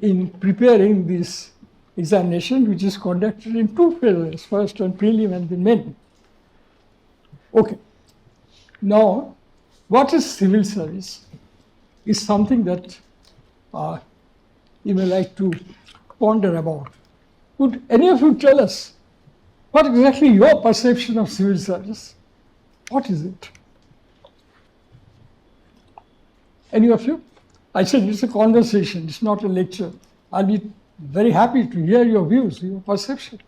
in preparing this examination, which is conducted in two phases, first on prelim and then main. Okay. Now, what is civil service is something that you may like to ponder about. Could any of you tell us what exactly your perception of civil service? What is it? Any of you? I said it's a conversation, it's not a lecture. I'll be very happy to hear your views, your perception.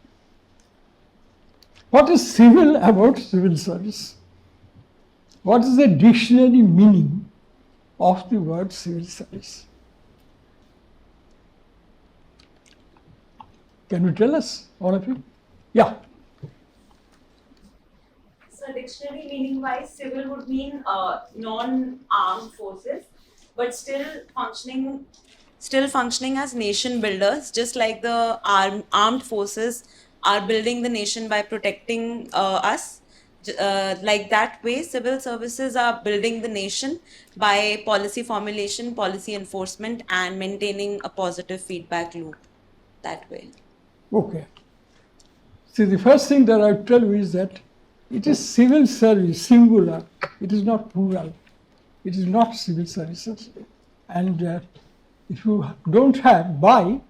What is civil about civil service? What is the dictionary meaning of the word civil service? Can you tell us, all of you? Yeah. So dictionary meaning wise, civil would mean non-armed forces, but still functioning as nation builders, just like the armed forces are building the nation by protecting us. Like that way, civil services are building the nation by policy formulation, policy enforcement, and maintaining a positive feedback loop. That way. Okay. See, the first thing that I tell you is that it is civil service, singular. It is not plural. It is not civil services. And if you don't have, buy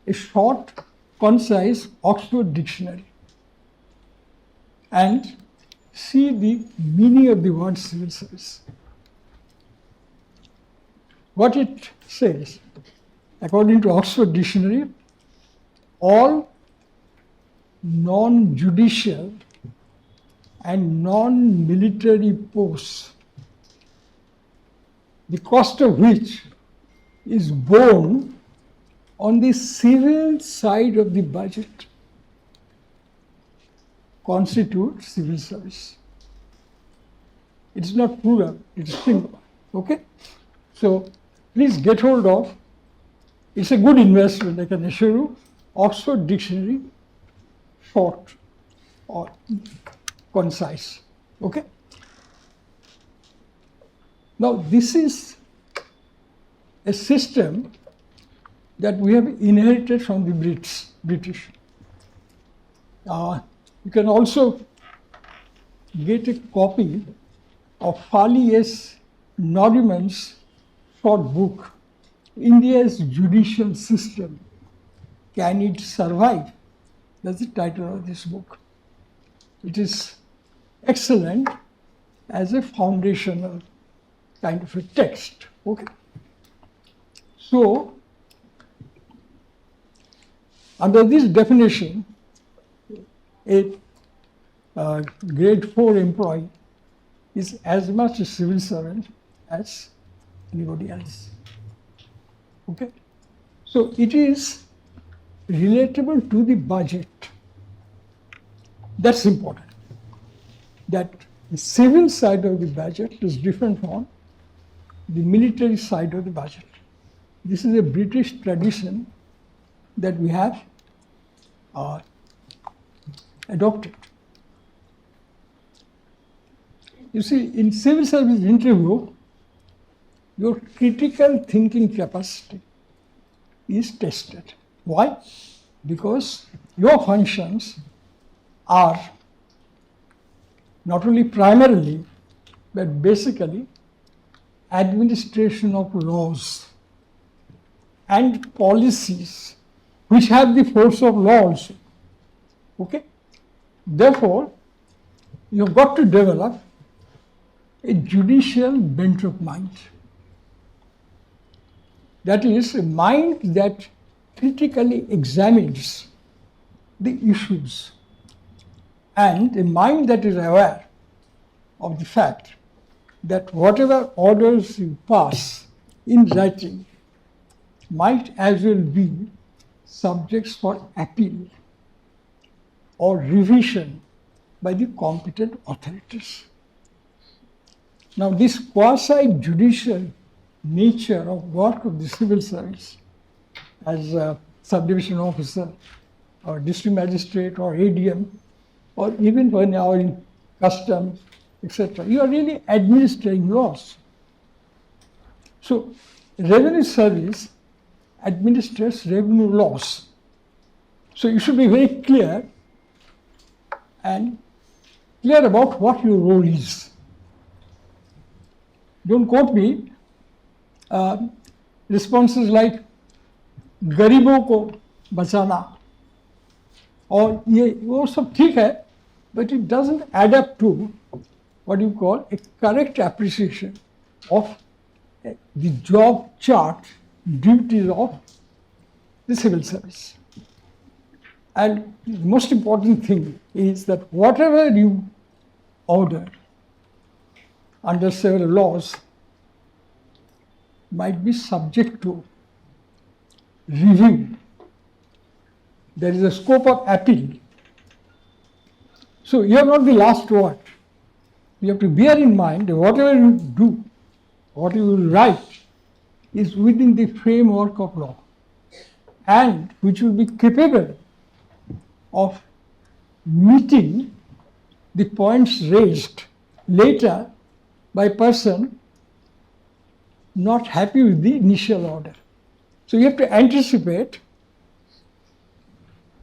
a short, concise Oxford dictionary and see the meaning of the word civil service. What it says, according to Oxford Dictionary, all non-judicial and non-military posts, the cost of which is borne on the civil side of the budget, constitute civil service. It is not plural, it is singular. Okay? So please get hold of, it's a good investment, I can assure you, Oxford Dictionary, short or concise. Okay? Now this is a system that we have inherited from the British. You can also get a copy of Farley S. Noriman's short book, India's Judicial System, Can It Survive? That's the title of this book. It is excellent as a foundational kind of a text. Okay. So, under this definition, a grade 4 employee is as much a civil servant as anybody else. Okay? So it is relatable to the budget. That's important. That the civil side of the budget is different from the military side of the budget. This is a British tradition that we have adopted. You see, in civil service interview, your critical thinking capacity is tested. Why? Because your functions are not only primarily, but basically administration of laws and policies which have the force of law also. Okay? Therefore, you've got to develop a judicial bent of mind. That is, a mind that critically examines the issues and a mind that is aware of the fact that whatever orders you pass in writing might as well be subjects for appeal or revision by the competent authorities. Now, this quasi-judicial nature of work of the civil service as a subdivision officer or district magistrate or ADM, or even when you are in customs, etc., you are really administering laws. So, revenue service administers revenue laws. So, you should be very clear and clear about what your role is. Don't quote me. Responses like गरीबों को बचाना और ये वो सब ठीक है, but it doesn't add up to what you call a correct appreciation of the job chart duties of the civil service. And the most important thing is that whatever you order under several laws might be subject to review. There is a scope of appeal. So you have not the last word. You have to bear in mind that whatever you do, what you will write, is within the framework of law, and which will be capable of meeting the points raised later by a person not happy with the initial order. So you have to anticipate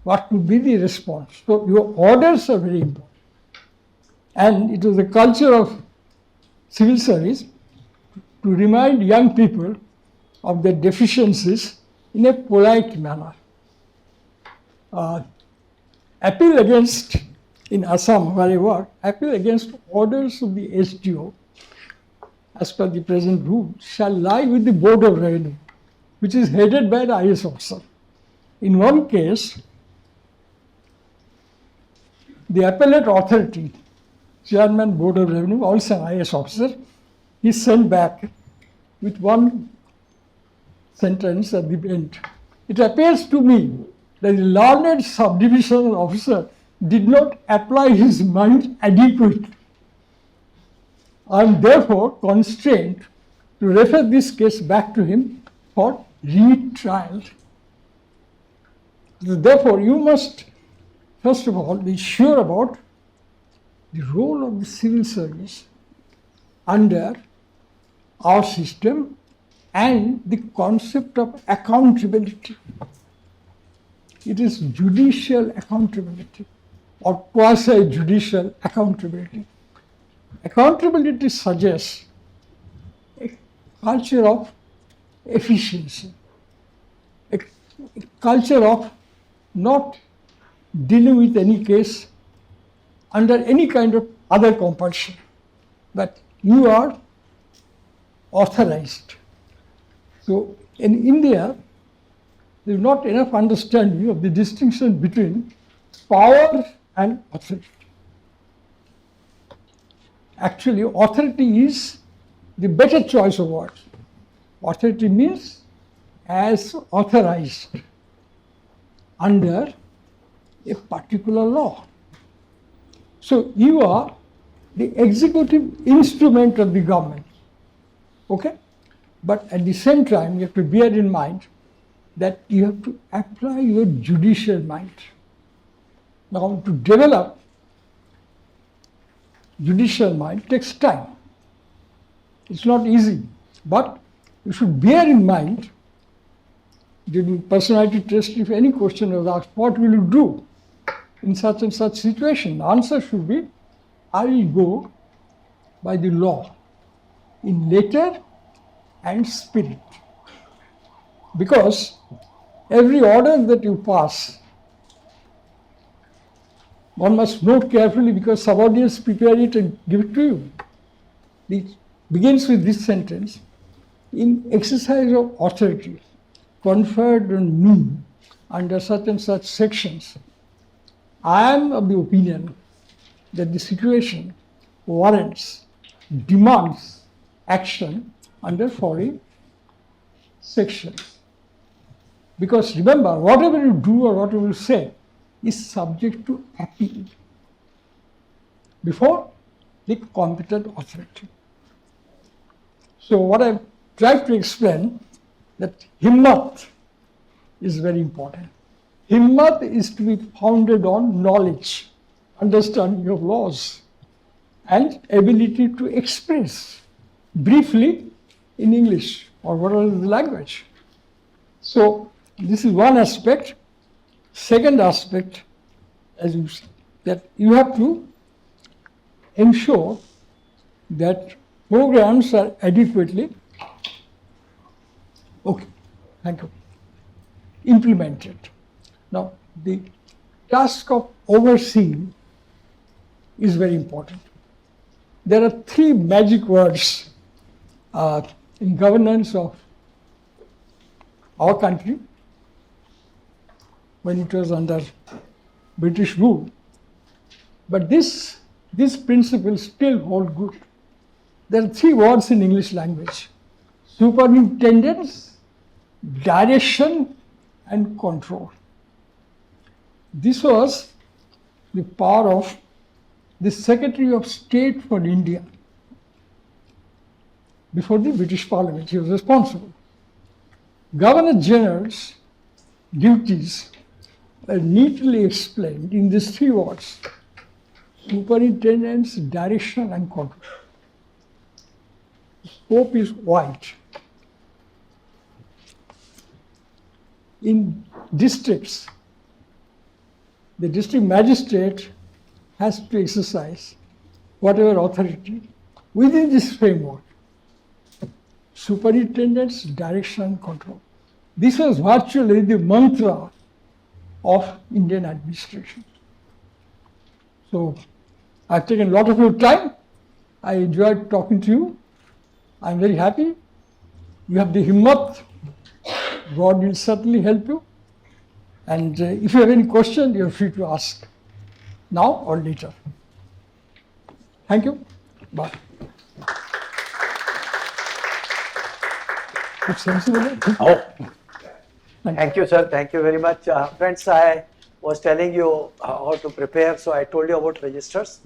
what would be the response. So your orders are very important. And it was the culture of civil service to remind young people of their deficiencies in a polite manner. Appeal against, in Assam where I work, appeal against orders of the SDO as per the present rule shall lie with the Board of Revenue, which is headed by the IS officer. In one case, the appellate authority, Chairman Board of Revenue, also an IS officer, he sent back with one sentence at the end. It appears to me that the learned subdivisional officer did not apply his mind adequately. I am therefore constrained to refer this case back to him for retrial. Therefore, you must, first of all, be sure about the role of the civil service under our system and the concept of accountability. It is judicial accountability or quasi-judicial accountability. Accountability suggests a culture of efficiency, a culture of not dealing with any case under any kind of other compulsion, but you are authorized. So in India, there is not enough understanding of the distinction between power and authority. Actually, authority is the better choice of words. Authority means as authorized under a particular law. So you are the executive instrument of the government, okay? But at the same time, you have to bear in mind that you have to apply your judicial mind. Now, to develop judicial mind takes time. It's not easy, but you should bear in mind during personality test, if any question is asked, what will you do in such and such situation? The answer should be, I will go by the law in letter and spirit. Because every order that you pass, one must note carefully because subordinates prepare it and give it to you. It begins with this sentence: in exercise of authority conferred on me under such and such sections, I am of the opinion that the situation warrants, demands action under following sections. Because remember, whatever you do or whatever you say is subject to appeal before the competent authority. So what I've tried to explain, that himmat is very important. Himmat is to be founded on knowledge, understanding of laws, and ability to express briefly in English or whatever the language. So this is one aspect. Second aspect, as you see, that you have to ensure that programs are adequately implemented. Now, the task of overseeing is very important. There are three magic words in governance of our country when it was under British rule. But these principles still hold good. There are three words in English language: superintendence, direction, and control. This was the power of the Secretary of State for India before the British Parliament. He was responsible. Governor General's duties are neatly explained in these three words: superintendence, direction, and control. The scope is wide. In districts, the district magistrate has to exercise whatever authority within this framework: superintendence, direction, control. This was virtually the mantra of Indian administration. So I've taken a lot of your time. I enjoyed talking to you. I'm very happy. You have the himmat. God will certainly help you. And if you have any question, you're free to ask now or later. Thank you. Bye. It's sensible. Oh. Thank you, sir. Thank you very much. Friends, I was telling you how to prepare, so I told you about registers.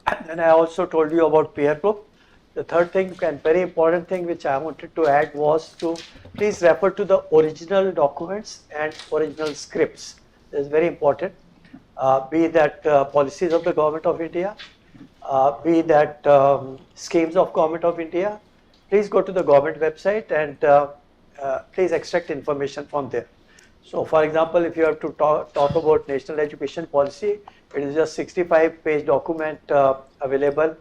And then I also told you about peer group. The third thing and very important thing which I wanted to add was to please refer to the original documents and original scripts. This is very important. Be that policies of the Government of India, be that schemes of Government of India. Please go to the government website and please extract information from there. So for example, if you have to talk about national education policy, it is just 65-page document available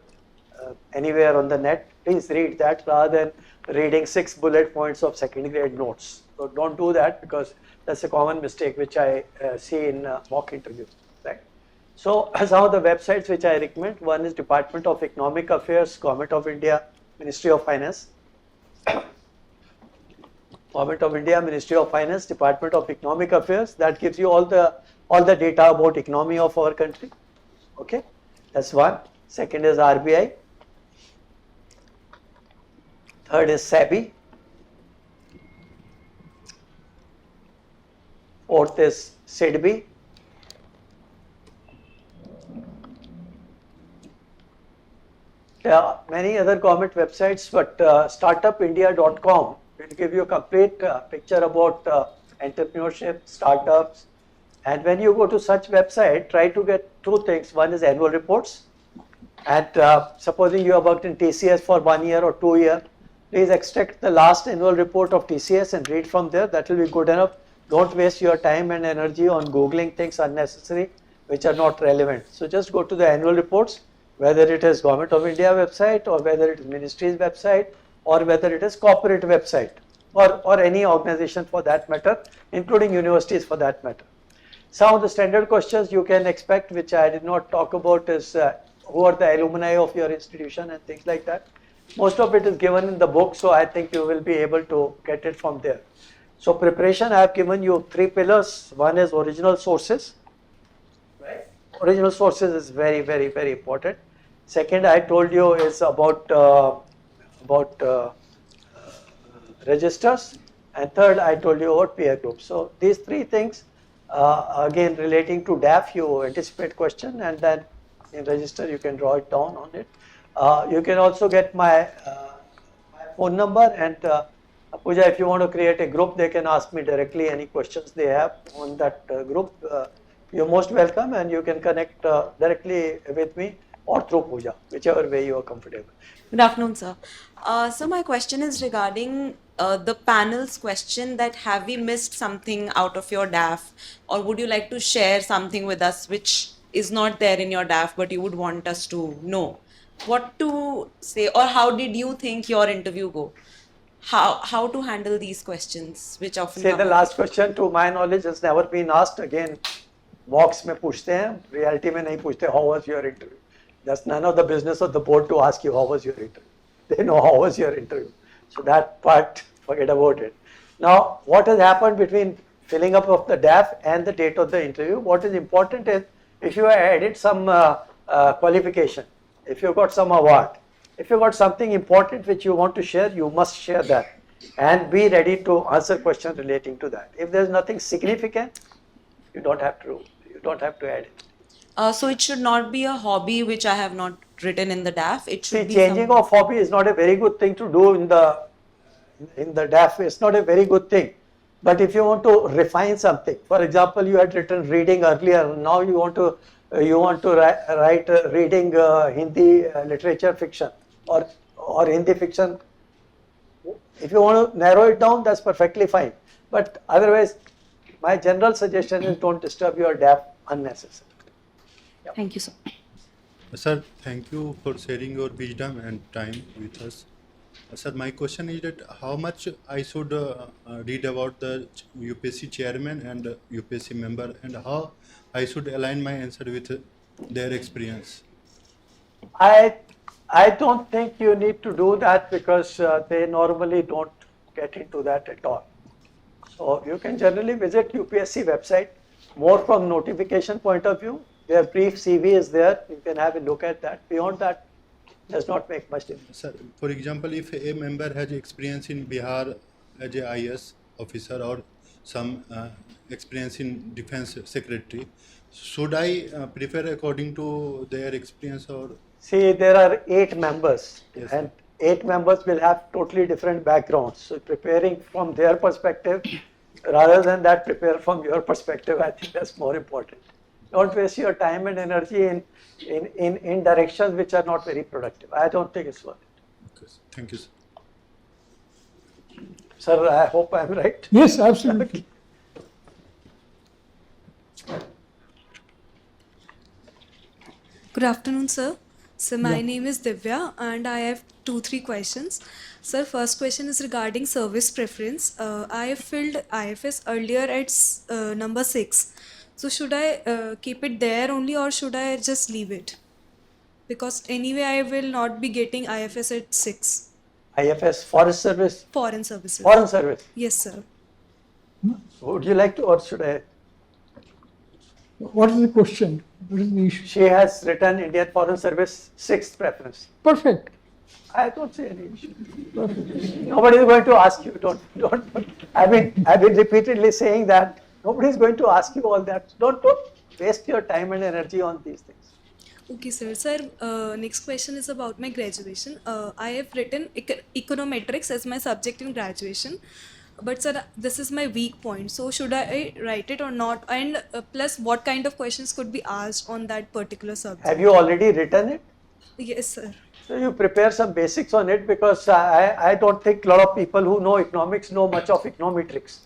anywhere on the net. Please read that rather than reading 6 bullet points of second grade notes. So don't do that, because that's a common mistake which I see in mock interviews. Right? So some of the websites which I recommend: one is Department of Economic Affairs, Government of India, Ministry of Finance. Government of India, Ministry of Finance, Department of Economic Affairs. That gives you all the data about economy of our country. Okay, that's one. Second is RBI. Third is SEBI. Fourth is SIDBI. There are many other government websites, but startupindia.com will give you a complete picture about entrepreneurship, startups. And when you go to such website, try to get two things. One is annual reports. And supposing you have worked in TCS for 1 year or 2 years, please extract the last annual report of TCS and read from there. That will be good enough. Don't waste your time and energy on Googling things unnecessary which are not relevant. So just go to the annual reports, whether it is Government of India website or whether it is Ministry's website or whether it is corporate website or any organization for that matter, including universities for that matter. Some of the standard questions you can expect, which I did not talk about, is who are the alumni of your institution and things like that. Most of it is given in the book, so I think you will be able to get it from there. So preparation, I have given you 3 pillars. One is original sources. Right? Original sources is very, very, very important. Second, I told you is about registers. And third, I told you about peer groups. So these 3 things, again relating to DAF, you anticipate question, and then in register you can draw it down on it. You can also get my phone number, and Pooja, if you want to create a group, they can ask me directly any questions they have on that group. You're most welcome, and you can connect directly with me or through Pooja, whichever way you are comfortable. Good afternoon, sir. So my question is regarding the panel's question that have we missed something out of your DAF, or would you like to share something with us which is not there in your DAF but you would want us to know? What to say, or how did you think your interview go? How to handle these questions which often Say come the up? last question to my knowledge has never been asked. Again, box में पूछते हैं, reality में नहीं पूछते how was your interview. That's none of the business of the board to ask you how was your interview. They know how was your interview. So that part, forget about it. Now, what has happened between filling up of the DAF and the date of the interview? What is important is if you added some qualification, if you got some award, if you got something important which you want to share, you must share that and be ready to answer questions relating to that. If there is nothing significant, you don't have to add it. So it should not be a hobby which I have not written in the DAF. It should See, be changing of hobby is not a very good thing to do in the DAF. It's not a very good thing. But if you want to refine something, for example, you had written reading earlier. Now you want to write reading Hindi literature fiction or Hindi fiction. If you want to narrow it down, that's perfectly fine. But otherwise, my general suggestion is don't disturb your DAF unnecessarily. Thank you, sir. Sir, thank you for sharing your wisdom and time with us. Sir, my question is that how much I should read about the UPSC chairman and UPSC member, and how I should align my answer with their experience? I don't think you need to do that because they normally don't get into that at all. So you can generally visit UPSC website more from notification point of view. Their brief CV is there. You can have a look at that. Beyond that, does not make much difference. Sir, for example, if a member has experience in Bihar as a IS officer or some experience in defense secretary, should I prefer according to their experience or? See, there are 8 members, Yes, and 8 members will have totally different backgrounds. So preparing from their perspective, rather than that, prepare from your perspective. I think that's more important. Don't waste your time and energy in directions which are not very productive. I don't think it's worth it. Okay, thank you, sir. Sir, I hope I'm right. Yes, absolutely. Good afternoon, sir. So my name is Divya and I have 2-3 questions. Sir, first question is regarding service preference. I have filled IFS earlier at number 6. So should I keep it there only or should I just leave it? Because anyway I will not be getting IFS at 6. IFS, Forest Service? Foreign services. Foreign Service. Yes, sir. Would you like to, or should I? What is the question? What is the issue? She has written Indian Foreign Service 6th preference. Perfect. I don't see any issue. Perfect. Nobody is going to ask you. Don't. I've been repeatedly saying that. Nobody is going to ask you all that. Don't waste your time and energy on these things. Okay, sir. Sir, next question is about my graduation. I have written econometrics as my subject in graduation. But sir, this is my weak point. So should I write it or not? And plus, what kind of questions could be asked on that particular subject? Have you already written it? Yes, sir. So you prepare some basics on it, because I don't think a lot of people who know economics know much of econometrics.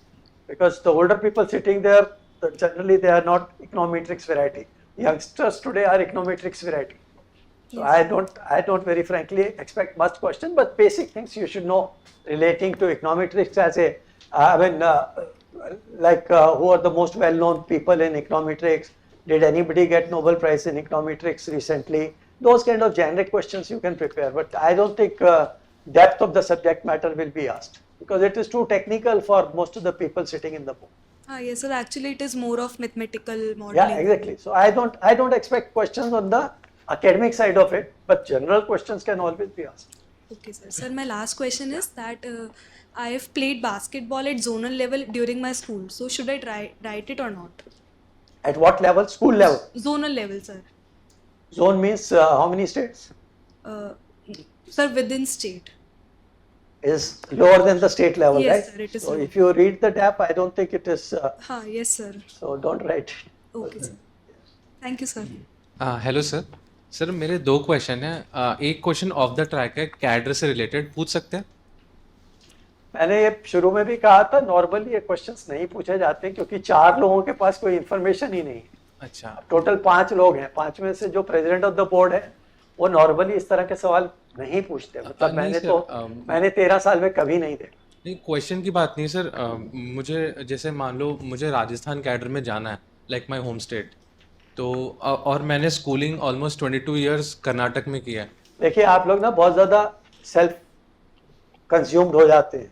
Because the older people sitting there, generally they are not econometrics variety. Youngsters today are econometrics variety. So Yes. I don't very frankly expect much question, but basic things you should know relating to econometrics as a, who are the most well-known people in econometrics? Did anybody get Nobel Prize in econometrics recently? Those kind of generic questions you can prepare, but I don't think depth of the subject matter will be asked, because it is too technical for most of the people sitting in the board. Yes, sir. Actually, it is more of mathematical modeling. Yeah, exactly. So I don't expect questions on the academic side of it, but general questions can always be asked. Okay, sir. Sir, my last question is that I have played basketball at zonal level during my school. So should I write it or not? At what level? School level? Zonal level, sir. Zone means how many states? Sir, within state. Is lower than the state level, Yes, right? sir, it is so lower. if you read the DAP, I don't think it is. Yes, sir. So don't write it. Okay, sir. Thank you, sir. Hello sir sir मेरे 2 question हैं एक question of the track है cadre से related पूछ सकते हैं मैंने ये शुरू में भी कहा था, नॉर्मली ये क्वेश्चंस नहीं पूछे जाते क्योंकि 4 लोगों के पास कोई इन्फॉर्मेशन ही नहीं है. अच्छा टोटल 5 लोग हैं, 5 में से जो प्रेसिडेंट ऑफ द बोर्ड है वो नॉर्मली इस तरह के सवाल नहीं पूछते. मतलब नहीं मैंने 13 साल में कभी नहीं देखा. नहीं क्वेश्चन की बात नहीं सर मुझे जैसे मान लो मुझे राजस्थान कैडर में जाना है लाइक माय होम स्टेट तो और मैंने स्कूलिंग ऑलमोस्ट 22 इयर्स कर्नाटक में किया है. देखिए आप लोग ना बहुत ज़्यादा सेल्फ कंज्यूम्ड हो जाते हैं।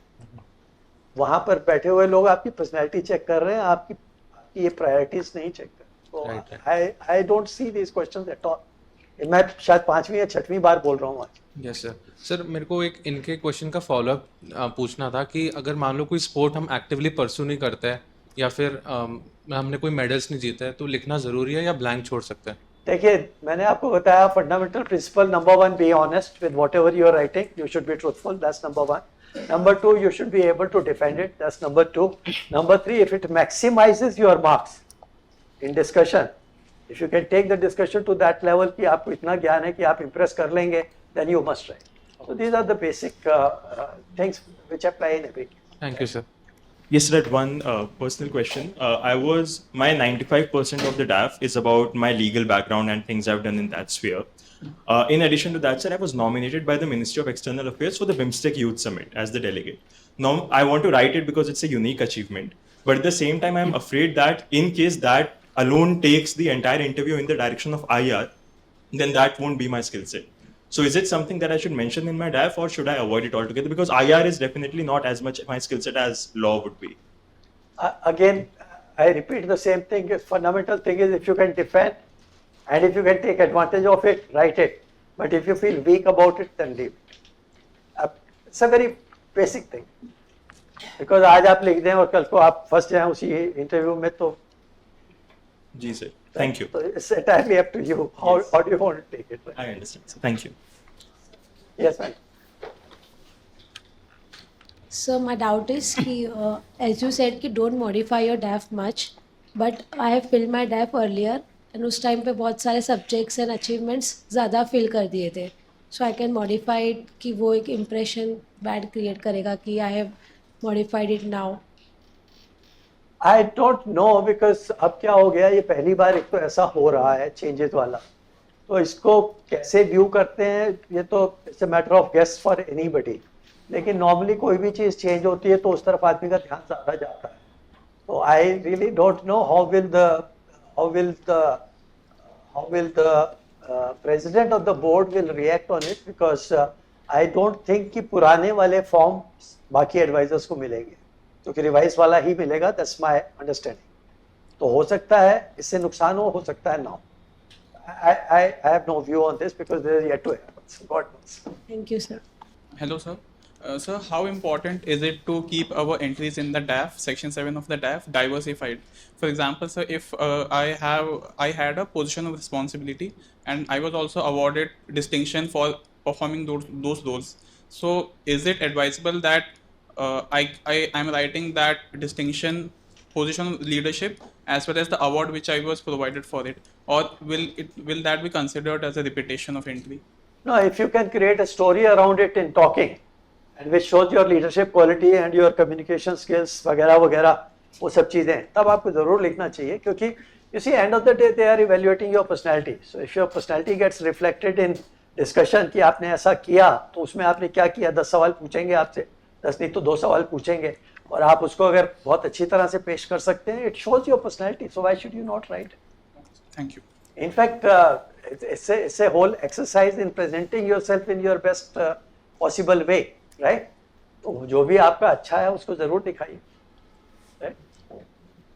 वहाँ पर बैठे हुए लोग आपकी पर्सनैलिटी चेक कर रहे हैं, आपकी ये प्रायोरिटीज नहीं चेक कर रहे। तो I don't see this questions at all. मैं शायद 5वीं या 6वीं बार बोल रहा हूँ आज। Yes sir. सर मेरे को एक इनके क्वेश्चन का फॉलोअप पूछना था कि अगर मान लो कोई स्पोर्ट हम एक्टिवली परस्यू नहीं करते हैं या फिर हमने कोई मेडल्स नहीं जीते हैं तो लिखना ज़रूरी है या ब्लैंक छोड़ सकते हैं? देखिए, मैंने आपको बताया fundamental principle number 1, be honest with whatever you are writing, you should be truthful, that's number 1. Number 2, you should be able to defend it, that's number 2. Number 3, if it maximizes your marks in discussion, if you can take the discussion to that level कि आपको इतना ज्ञान है कि आप impress कर लेंगे, then you must write. So these are the basic things which apply in every case. Thank you, sir. Yes, sir. One personal question. My 95% of the DAF is about my legal background and things I've done in that sphere. In addition to that, sir, I was nominated by the Ministry of External Affairs for the BIMSTEC Youth Summit as the delegate. Now, I want to write it because it's a unique achievement. But at the same time, I'm afraid that in case that alone takes the entire interview in the direction of IR, then that won't be my skill set. So is it something that I should mention in my DAF or should I avoid it altogether? Because IR is definitely not as much my skill set as law would be. Again, I repeat the same thing. The fundamental thing is if you can defend and if you can take advantage of it, write it. But if you feel weak about it, then leave it. It's a very basic thing. Because आज आप लिख दें और कल को आप फंस जाएं उसी इंटरव्यू में तो Ji sir. Thank you. So it's entirely up to you. How do you want to take it? Right? I understand. Sir. Thank you. Yes, ma'am. So my doubt is कि as you said कि don't modify your DAF much, but I have filled my DAF earlier and उस time पे बहुत सारे subjects and achievements ज़्यादा fill कर दिए थे. So I can modify it कि वो एक impression bad create करेगा कि I have modified it now. I don't know because अब क्या हो गया, ये पहली बार एक तो ऐसा हो रहा है चेंजेस वाला, तो इसको कैसे व्यू करते हैं ये तो it's a matter of guess for anybody. लेकिन नॉर्मली कोई भी चीज़ चेंज होती है तो उस तरफ आदमी का ध्यान ज़्यादा जाता है. तो I really don't know how will the president of the board will react on it because I don't think कि पुराने वाले फॉर्म बाकी एडवाइजर्स को मिलेंगे क्योंकि रिवाइज वाला ही मिलेगा. That's my understanding. तो हो सकता है इससे नुकसान हो सकता है ना. I have no view on this because there is yet to happen. So God knows. Thank you, sir. Hello, sir. Sir, how important is it to keep our entries in the DAF, Section 7 of the DAF, diversified? For example, sir, if I had a position of responsibility and I was also awarded distinction for performing those roles, so is it advisable that I'm writing that distinction position of leadership as well as the award which I was provided for it, or will that be considered as a repetition of entry? No, if you can create a story around it in talking and which shows your leadership quality and your communication skills वगैरह वगैरह वो सब चीज़ें, तब आपको ज़रूर लिखना चाहिए क्योंकि you see end of the day they are evaluating your personality. So if your personality gets reflected in discussion कि आपने ऐसा किया तो उसमें आपने क्या किया, 10 सवाल पूछेंगे आपसे, 10 नहीं तो 2 सवाल पूछेंगे और आप उसको अगर बहुत अच्छी तरह से पेश कर सकते हैं, it shows your personality. So why should you not write? Thank you. In fact, it's a whole exercise in presenting yourself in your best possible way, right? तो जो भी आपका अच्छा है उसको जरूर दिखाइए. Right?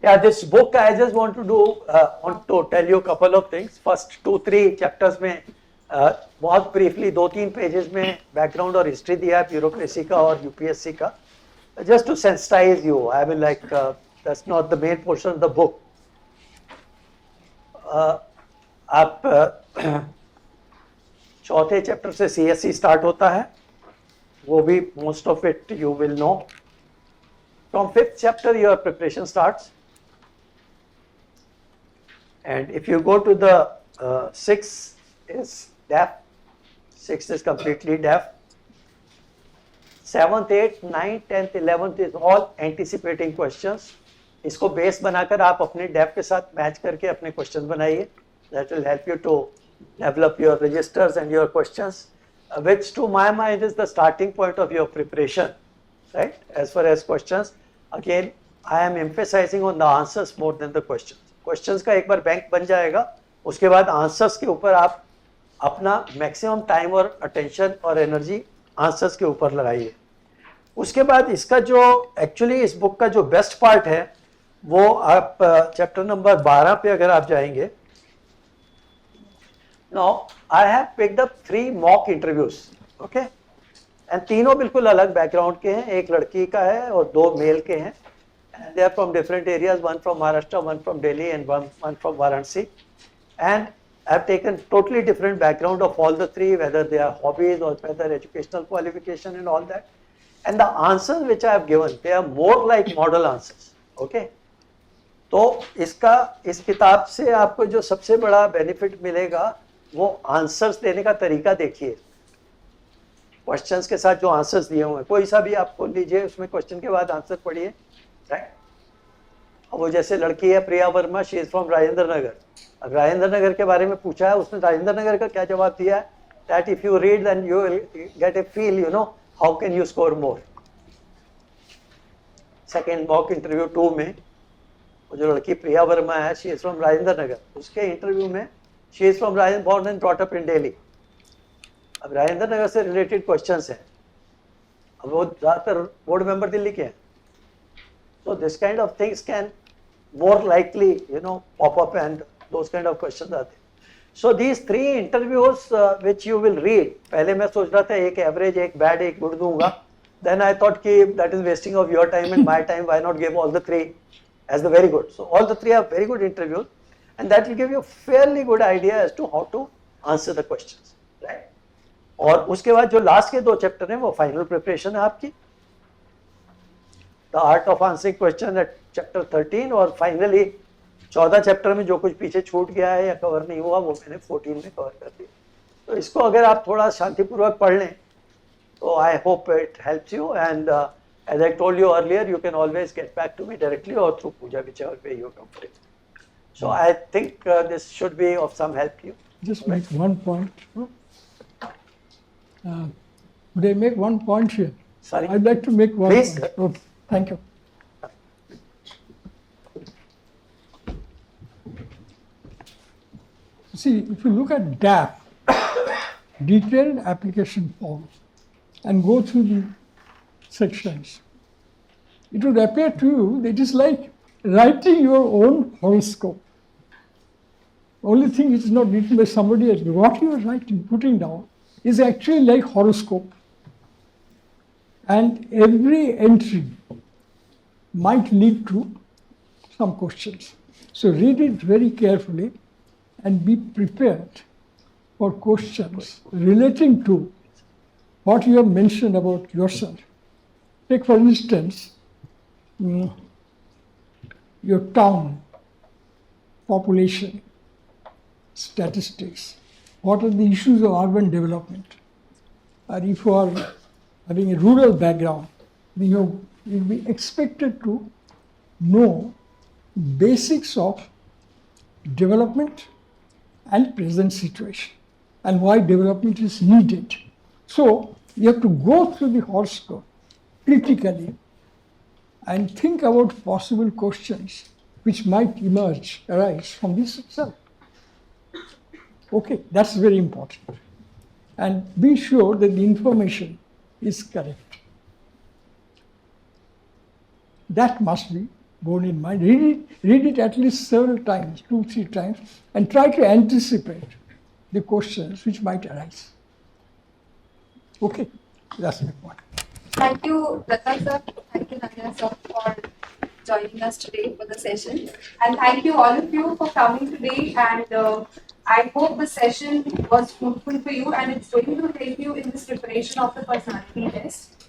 Yeah, this book I just want to tell you a couple of things. First 2-3 chapters में बहुत briefly 2-3 pages में background और history दिया है bureaucracy का और UPSC का. Just to sensitize you, I mean like that's not the main portion of the book. आप चौथे चैप्टर से CSE स्टार्ट होता है, वो भी most of it you will know. From 5th chapter your preparation starts, and if you go to the 6th is DAF. 6th is completely DAF. 7th, 8th, 9th, 10th, 11th is all anticipating questions. इसको base बनाकर आप अपने dab के साथ match करके अपने question बनाइए. That will help you to develop your registers and your questions, which to my mind is the starting point of your preparation, right? As far as questions, again, I am emphasizing on the answers more than the questions. Questions का एक बार bank बन जाएगा, उसके बाद answers के ऊपर आप अपना maximum time और attention और energy answers के ऊपर लगाइए. उसके बाद इसका जो एक्चुअली इस बुक का जो बेस्ट पार्ट है वो आप चैप्टर नंबर 12 पे अगर आप जाएंगे, now I have picked up 3 mock interviews, okay, and तीनों बिल्कुल अलग बैकग्राउंड के हैं, एक लड़की का है और 2 मेल के हैं, and they are from different areas, one from Maharashtra, one from Delhi and one from Varanasi, and I have taken totally different background of all the 3, whether they are hobbies or whether educational qualification and all that. And the answers which I have given, they are more like model answers. Okay? तो इस किताब से आपको जो सबसे बड़ा benefit मिलेगा वो आंसर्स देने का तरीका देखिए। क्वेश्चंस के साथ जो आंसर्स दिए हुए हैं, कोई सा भी आप खोल लीजिए, उसमें क्वेश्चन के बाद आंसर पढ़िए, राइट। वो जैसे लड़की है Priya Verma, she is from Rajendra Nagar. अब राजेंद्र नगर के बारे में पूछा है, उसने राजेंद्र नगर का क्या जवाब दिया है, that if you read then you will get a feel, you know how can you score more. Second mock interview 2 में वो जो लड़की प्रिया वर्मा है, she is from Rajendra Nagar, उसके इंटरव्यू में she is from Rajendra, born and brought up in Delhi. अब राजेंद्र नगर से related questions हैं, अब वो ज़्यादातर बोर्ड मेंबर दिल्ली के हैं, so this kind of things can more likely, you know, pop up and those kind of questions are there. So these 3 interviews which you will read, पहले मैं सोच रहा था एक average, एक bad, एक good दूंगा, then I thought कि that is wasting of your time and my time, why not give all the 3 as the very good. So all the 3 are very good interviews and that will give you a fairly good idea as to how to answer the questions, right? और उसके बाद जो last के 2 chapter हैं वो final preparation है आपकी, the art of answering question at chapter 13, और फाइनली 14 चैप्टर में जो कुछ पीछे छूट गया है या कवर नहीं हुआ वो मैंने 14 में कवर कर दिया। तो इसको अगर आप थोड़ा शांतिपूर्वक पढ़ लें तो I hope it helps you, and as I told you earlier, you can always get back to me directly और through Pooja, whichever way you are comfortable. So I think this should be of some help you. Just make one point. Could I make one point here? Sorry? I'd like to make one Please. point. Okay, thank you. See, if you look at DAP, detailed application form, and go through the sections, it would appear to you that it is like writing your own horoscope. Only thing it is not written by somebody else. What you are writing, putting down, is actually like horoscope. And every entry might lead to some questions. So read it very carefully and be prepared for questions relating to what you have mentioned about yourself. Take for instance, your town, population, statistics. What are the issues of urban development? Or if you are having a rural background, then you will be expected to know basics of development and present situation and why development is needed. So you have to go through the horoscope critically and think about possible questions which might arise from this itself. Okay, that's very important. And be sure that the information is correct. That must be borne in mind. Read it at least several times, 2-3 times, and try to anticipate the questions which might arise. Okay, that's my point. Thank you, Datta sir. Thank you, Nanya sir, for joining us today for the session. And thank you all of you for coming today. And I hope the session was fruitful for you and it's going to help you in this preparation of the personality test.